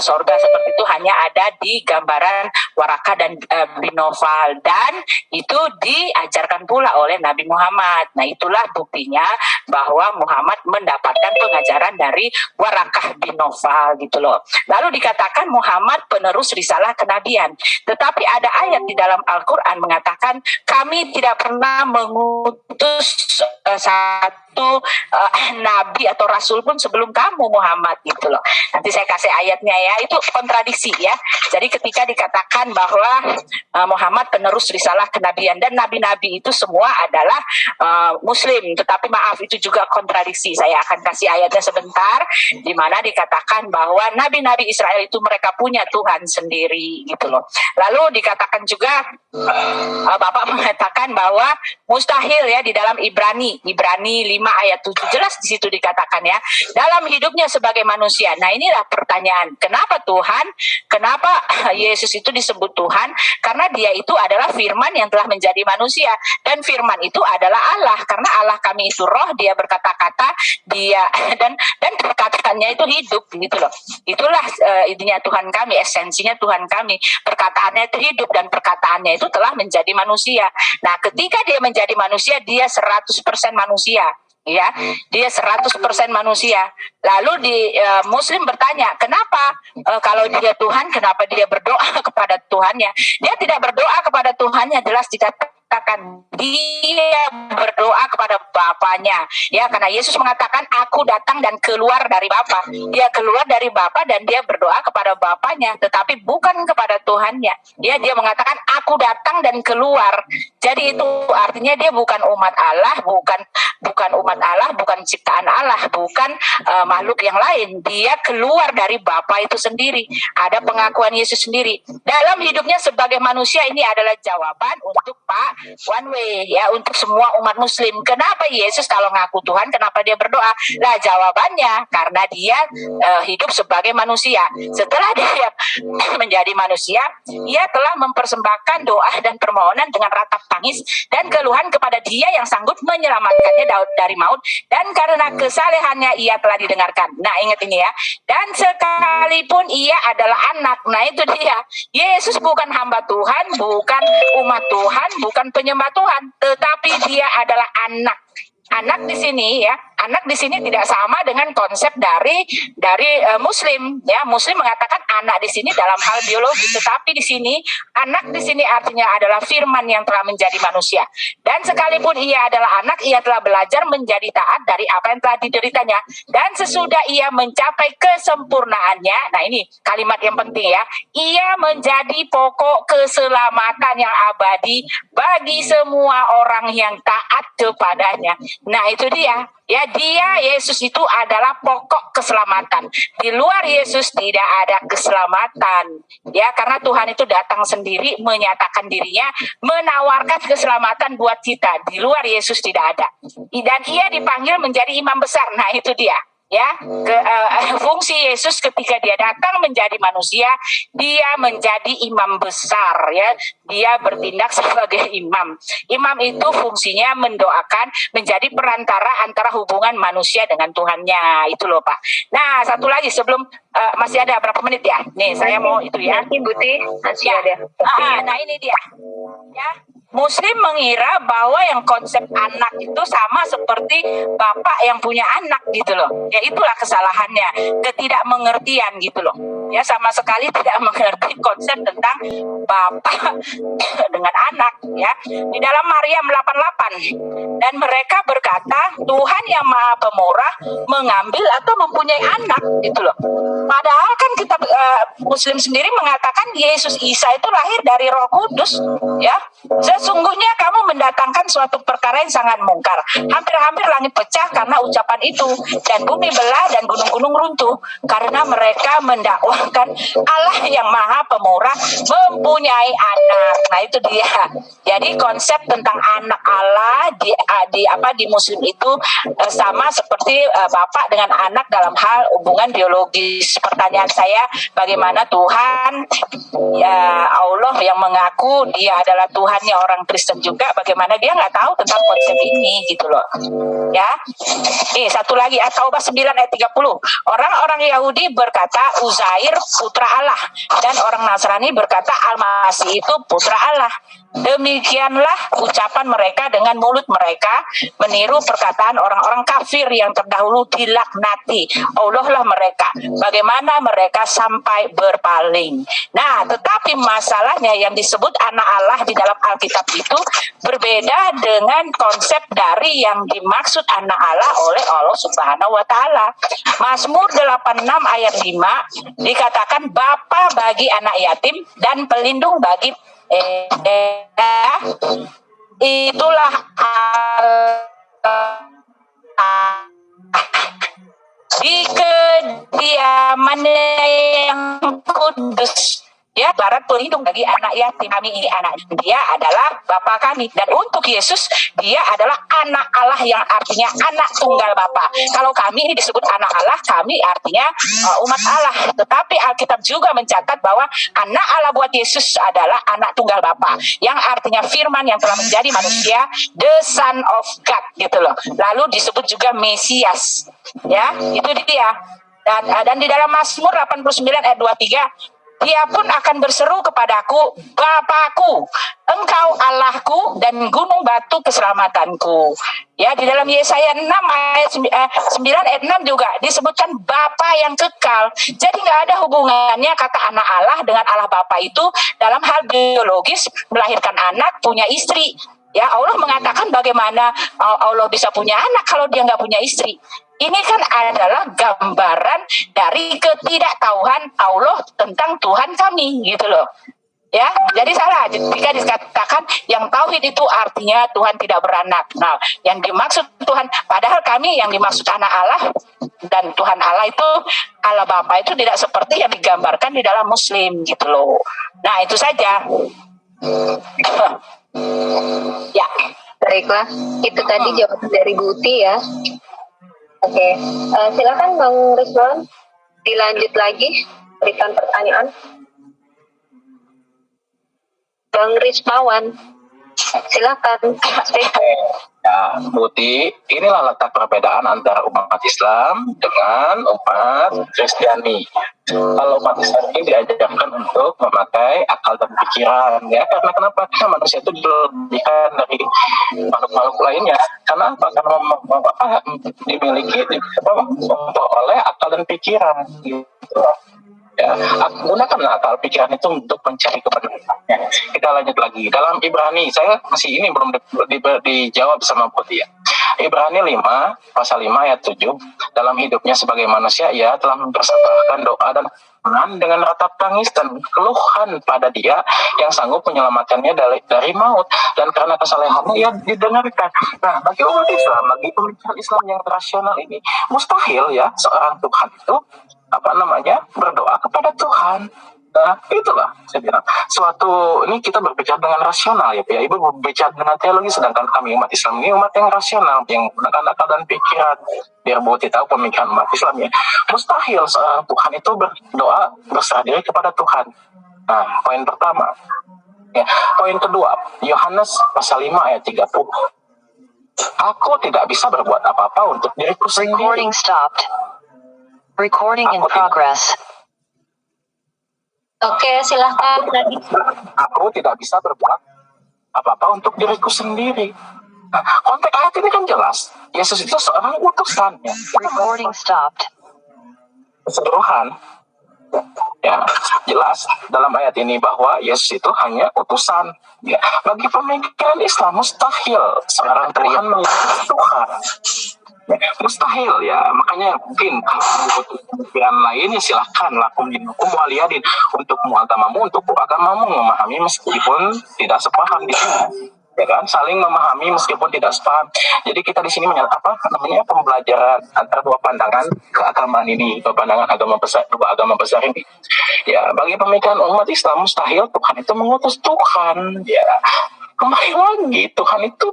sorga seperti itu hanya ada di gambaran Waraka dan bin Nawfal, dan itu diajarkan pula oleh Nabi Muhammad. Nah itulah buktinya bahwa Muhammad mendapatkan pengajaran dari Waraka bin Nawfal gitu loh. Lalu dikatakan Muhammad penerus risalah kenabian, tetapi ada ayat di dalam Al-Quran mengatakan kami tidak pernah mengutus satu nabi atau rasul pun sebelum kamu Muhammad gitu loh. Nanti saya kasih ayatnya ya, itu kontradiksi ya. Jadi ketika dikatakan bahwa Muhammad penerus risalah kenabian dan nabi-nabi itu semua adalah Muslim, tetapi maaf itu juga kontradiksi. Saya akan kasih ayatnya sebentar, di mana dikatakan bahwa nabi-nabi Israel itu mereka punya Tuhan sendiri gitu loh. Lalu dikatakan juga Bapak mengatakan bahwa mustahil ya di dalam Ibrani 5 ayat 7 jelas di situ dikatakan ya, dalam hidupnya sebagai manusia. Nah, inilah pertanyaan, kenapa Yesus itu disebut Tuhan? Karena dia itu adalah firman yang telah menjadi manusia, dan firman itu adalah Allah, karena Allah kami itu roh, dia berkata-kata, dia dan perkataannya itu hidup gitu loh. Itulah intinya Tuhan kami, esensinya Tuhan kami. Perkataannya itu hidup dan perkataannya itu telah menjadi manusia. Nah, ketika dia menjadi manusia, dia 100% manusia. Ya, dia 100% manusia. Lalu Muslim bertanya, kenapa kalau dia Tuhan, kenapa dia berdoa kepada Tuhannya? Dia tidak berdoa kepada Tuhannya, jelas dikatakan dia berdoa kepada Bapaknya. Ya, karena Yesus mengatakan, aku datang dan keluar dari Bapa. Dia keluar dari Bapa dan dia berdoa kepada Bapaknya, tetapi bukan kepada Tuhannya. Ya, dia mengatakan, aku datang dan keluar. Jadi itu artinya dia bukan umat Allah, bukan umat Allah, bukan ciptaan Allah, bukan makhluk yang lain. Dia keluar dari Bapa itu sendiri. Ada pengakuan Yesus sendiri. Dalam hidupnya sebagai manusia, ini adalah jawaban untuk Pak One Way, ya, untuk semua umat Muslim. Kenapa Yesus kalau ngaku Tuhan, kenapa dia berdoa? Lah, jawabannya karena dia hidup sebagai manusia. Setelah dia menjadi manusia, ia telah mempersembahkan doa dan permohonan dengan ratap tangis dan keluhan kepada Dia yang sanggup menyelamatkannya dari maut, dan karena kesalehannya ia telah didengarkan. Nah, ingat ini ya. Dan sekalipun ia adalah anak. Nah, itu dia. Yesus bukan hamba Tuhan, bukan umat Tuhan, bukan penyembah Tuhan, tetapi dia adalah anak. Anak di sini ya, anak di sini tidak sama dengan konsep dari Muslim ya. Muslim mengatakan anak di sini dalam hal biologis, tetapi di sini anak di sini artinya adalah firman yang telah menjadi manusia. Dan sekalipun ia adalah anak, ia telah belajar menjadi taat dari apa yang telah dideritanya, dan sesudah ia mencapai kesempurnaannya. Nah, ini kalimat yang penting ya. Ia menjadi pokok keselamatan yang abadi bagi semua orang yang taat kepadanya. Nah, itu dia. Ya, Yesus itu adalah pokok keselamatan. Di luar Yesus tidak ada keselamatan. Ya, karena Tuhan itu datang sendiri, menyatakan dirinya, menawarkan keselamatan buat kita. Di luar Yesus tidak ada. Dan ia dipanggil menjadi imam besar. Nah, itu dia. Ya, fungsi Yesus ketika dia datang menjadi manusia, dia menjadi imam besar ya. Dia bertindak sebagai imam. Imam itu fungsinya mendoakan, menjadi perantara antara hubungan manusia dengan Tuhannya. Itu loh, Pak. Nah, satu lagi sebelum masih ada berapa menit ya? Nih, saya mau itu ya. Nanti Buti, masih ya. ada. Nah, ini dia. Ya. Muslim mengira bahwa yang konsep anak itu sama seperti bapak yang punya anak gitu loh. Ya, itulah kesalahannya, ketidakmengertian gitu loh. Ya, sama sekali tidak mengerti konsep tentang bapak dengan anak ya. Di dalam Maryam 88, dan mereka berkata, Tuhan yang Maha Pemurah mengambil atau mempunyai anak gitu loh. Padahal kan kita Muslim sendiri mengatakan Yesus Isa itu lahir dari Roh Kudus ya. Sesungguhnya kamu mendatangkan suatu perkara yang sangat mungkar. Hampir-hampir langit pecah karena ucapan itu, dan bumi belah dan gunung-gunung runtuh karena mereka mendakwahkan Allah yang Maha Pemurah mempunyai anak. Nah, itu dia. Jadi konsep tentang anak Allah di Muslim itu sama seperti bapak dengan anak dalam hal hubungan biologis. Pertanyaan saya, bagaimana Tuhan ya Allah yang mengaku dia adalah Tuhannya orang Kristen juga, bagaimana dia nggak tahu tentang konsep ini gitu loh ya. Satu lagi, At-Taubah 9 ayat 30, orang-orang Yahudi berkata Uzair putra Allah, dan orang Nasrani berkata Al-Masih itu putra Allah. Demikianlah ucapan mereka dengan mulut mereka, meniru perkataan orang-orang kafir yang terdahulu dilaknati Allah lah mereka. Bagaimana mereka sampai berpaling. Nah, tetapi masalahnya yang disebut anak Allah di dalam Alkitab itu berbeda dengan konsep dari yang dimaksud anak Allah oleh Allah Subhanahu wa Ta'ala. Mazmur 86 ayat 5 dikatakan Bapa bagi anak yatim dan pelindung bagi itulah di kediamannya yang kudus, ya, barat pelindung bagi anak yatim. Kami ini anak, dia adalah Bapa kami. Dan untuk Yesus, dia adalah anak Allah yang artinya anak tunggal Bapa. Kalau kami ini disebut anak Allah, kami artinya umat Allah. Tetapi Alkitab juga mencatat bahwa anak Allah buat Yesus adalah anak tunggal Bapa, yang artinya firman yang telah menjadi manusia, the Son of God gitu loh. Lalu disebut juga Mesias. Ya, itu dia. Dan di dalam Mazmur 89 ayat 23, dia pun akan berseru kepadaku, Bapakku, Engkau Allahku dan gunung batu keselamatanku. Ya, di dalam Yesaya 6 ayat 9 ayat 6 juga disebutkan Bapa yang kekal. Jadi nggak ada hubungannya kata anak Allah dengan Allah Bapa itu dalam hal biologis, melahirkan anak, punya istri. Ya, Allah mengatakan bagaimana Allah bisa punya anak kalau dia nggak punya istri. Ini kan adalah gambaran dari ketidaktahuan Allah tentang Tuhan kami, gitu loh. Ya, jadi salah jika dikatakan yang tauhid itu artinya Tuhan tidak beranak. Nah, yang dimaksud Tuhan, padahal kami yang dimaksud anak Allah dan Tuhan Allah itu Allah Bapa itu tidak seperti yang digambarkan di dalam Muslim, gitu loh. Nah, itu saja. Ya, Baiklah, itu tadi jawaban dari Bu Uti ya. Oke, silakan Bang Rizwan, dilanjut lagi, berikan pertanyaan. Bang Rizmawan, silakan. Ya, Buti, inilah letak perbedaan antara umat Islam dengan umat Kristiani. Kalau umat Islam ini diajarkan untuk memakai akal dan pikiran, ya, karena kenapa? Karena manusia itu dilebihkan dari makhluk-makhluk lainnya. Karena apa? Karena dimiliki oleh akal dan pikiran. Gitu. Ya, gunakan akal pikiran itu untuk mencari kebenarannya. Kita lanjut lagi dalam Ibrani. Saya masih ini belum dijawab sama Putih ya. Ibrani 5 pasal 5 ayat 7, dalam hidupnya sebagai manusia ia telah mempersembahkan doa dan dengan ratap tangis dan keluhan pada Dia yang sanggup menyelamatkannya dari maut, dan karena kesalehannya ia didengarkan. Nah, bagi umat Islam, bagi pemikiran Islam yang rasional ini, mustahil ya seorang Tuhan itu berdoa kepada Tuhan. Nah, itulah saya bilang suatu ini kita berbicara dengan rasional ya, Ibu berbicara dengan teologi, sedangkan kami umat Islam ini umat yang rasional, yang menggunakan akal dan pikiran. Biar Bu tahu pemikiran umat Islam ya, mustahil seorang Tuhan itu berdoa berserah diri kepada Tuhan. Nah, poin pertama ya. Poin kedua, Yohanes pasal 5 ayat 30, aku tidak bisa berbuat apa-apa untuk diriku sendiri. Recording stopped. Recording in progress. Oke, silahkan tadi. Aku tidak bisa berbuat apa-apa untuk diriku sendiri. Nah, konteks ayat ini kan jelas. Yesus itu seorang utusan. Ya. Recording stopped. Keseluruhan. Ya, jelas dalam ayat ini bahwa Yesus itu hanya utusan. Ya. Bagi pemikiran Islam mustahil seorang Tuhan mengutus Tuhan. Ya, mustahil ya, makanya mungkin kalau pemikiran lainnya silahkan lakum dinukum waliyadin, untukmu agamamu, untukku agamamu, memahami meskipun tidak sepaham di sini, ya kan, saling memahami meskipun tidak sepaham. Jadi kita di sini pembelajaran antara dua pandangan keagamaan ini, dua pandangan dua agama besar ini. Ya, bagi pemikiran umat Islam mustahil Tuhan itu mengutus Tuhan. Ya, kembali lagi Tuhan itu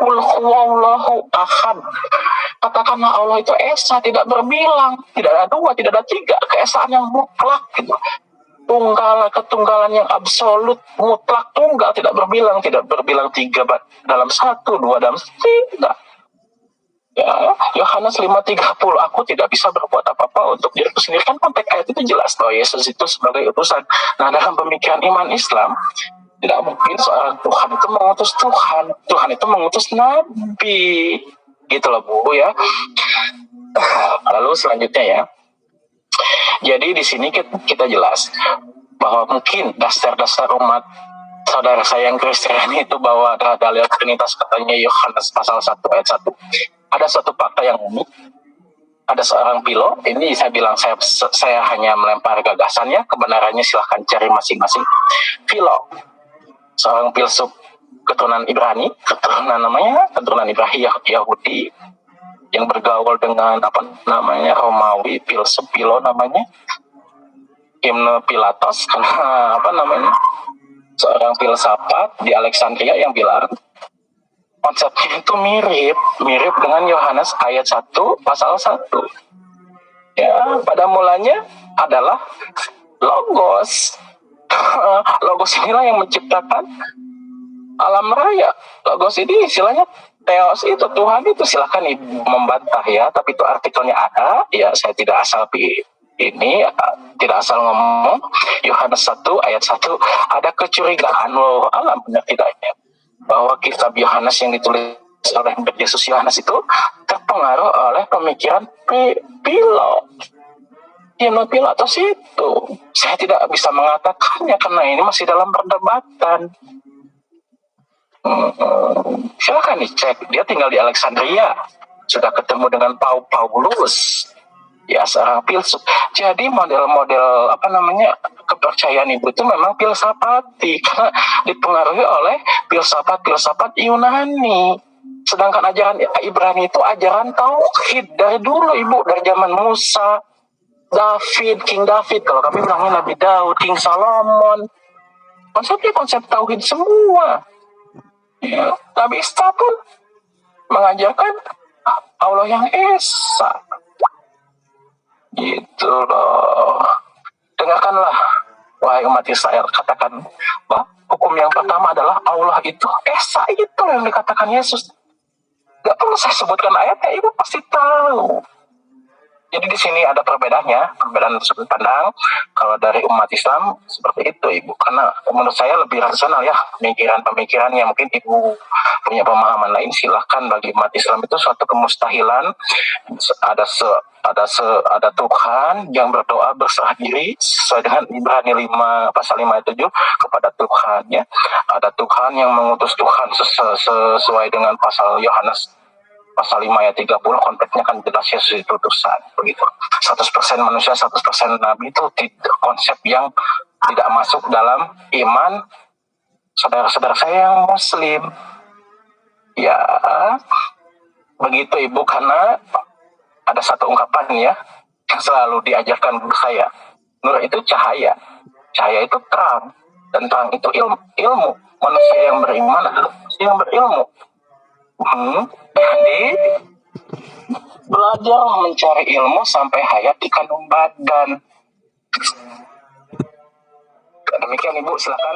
qul huwallahu ahad. Katakanlah Allah itu esa, tidak berbilang, tidak ada dua, tidak ada tiga, keesaan yang mutlak gitu. Ketunggalan yang absolut, mutlak, tunggal, tidak berbilang tiga dalam satu, dua dalam tiga. Ya, Yohanes 5:30, aku tidak bisa berbuat apa-apa untuk diriku sendiri. Kan konteks ayat itu jelas bahwa Yesus itu sebagai utusan. Nah, dalam pemikiran iman Islam tidak mungkin seorang Tuhan itu mengutus Tuhan. Tuhan itu mengutus Nabi. Gitu loh Bu ya. Lalu selanjutnya ya. Jadi di sini kita jelas bahwa mungkin dasar-dasar umat saudara saya yang Kristen itu bahwa ada dalil Trinitas, katanya Yohanes pasal 1 ayat 1. Ada suatu fakta yang unik. Ada seorang Pilo, ini saya bilang saya hanya melempar gagasannya, kebenarannya silahkan cari masing-masing. Pilo, seorang filsuf keturunan Ibrani, keturunan Ibrani Yahudi yang bergaul dengan Romawi, filsuf Pilo namanya. himne Pilatos karena apa namanya seorang filsafat di Alexandria yang bilang konsepnya itu mirip dengan Yohanes ayat 1 pasal 1. Ya, pada mulanya adalah Logos. Logos inilah yang menciptakan alam raya. Logos ini istilahnya Theos itu Tuhan itu, silahkan ibu membantah ya, tapi itu artikelnya ada. Ya, saya tidak asal ini tidak asal ngomong. Yohanes 1 ayat 1 ada kecurigaan loh, alam benar tidaknya bahwa kitab Yohanes yang ditulis oleh Yesus Yohanes itu terpengaruh oleh pemikiran Pilatos itu. Saya tidak bisa mengatakannya karena ini masih dalam perdebatan. Silakan dicek, dia tinggal di Alexandria, sudah ketemu dengan Paulus, ya seorang filsuf. Jadi model-model apa namanya kepercayaan ibu itu memang filsafati karena dipengaruhi oleh filsafat Yunani. Sedangkan ajaran Ibrani itu ajaran tauhid dari dulu ibu, dari zaman Musa, King David, kalau kami bilangnya Nabi Daud, King Solomon. Konsepnya konsep tauhid semua. Ya, Nabi Isa pun mengajarkan Allah yang Esa. Gitu loh. Dengarkanlah, wahai umat Israel, katakan bahwa hukum yang pertama adalah Allah itu Esa, itu yang dikatakan Yesus. Gak perlu saya sebutkan ayatnya, ibu pasti tahu. Jadi di sini ada perbedaan sudut pandang. Kalau dari umat Islam seperti itu ibu, karena menurut saya lebih rasional ya pemikiran yang mungkin ibu punya pemahaman lain. Silahkan, bagi umat Islam itu suatu kemustahilan. Ada Tuhan yang berdoa berserah diri sesuai dengan Ibrani 5 pasal 5 ayat 7 kepada Tuhan ya. Ada Tuhan yang mengutus Tuhan sesuai dengan pasal Yohanes pasal 5 ayat 30, konteksnya kan jelas Yesus itu utusan begitu. 100% manusia 100% nabi itu konsep yang tidak masuk dalam iman saudara-saudara saya yang muslim. Ya, begitu ibu, karena ada satu ungkapan ya yang selalu diajarkan guru saya. Nur itu cahaya. Cahaya itu terang. Dan terang itu ilmu. Manusia yang beriman adalah manusia yang berilmu. Jadi belajar mencari ilmu sampai hayat di kandung badan. Demikian ibu, silakan.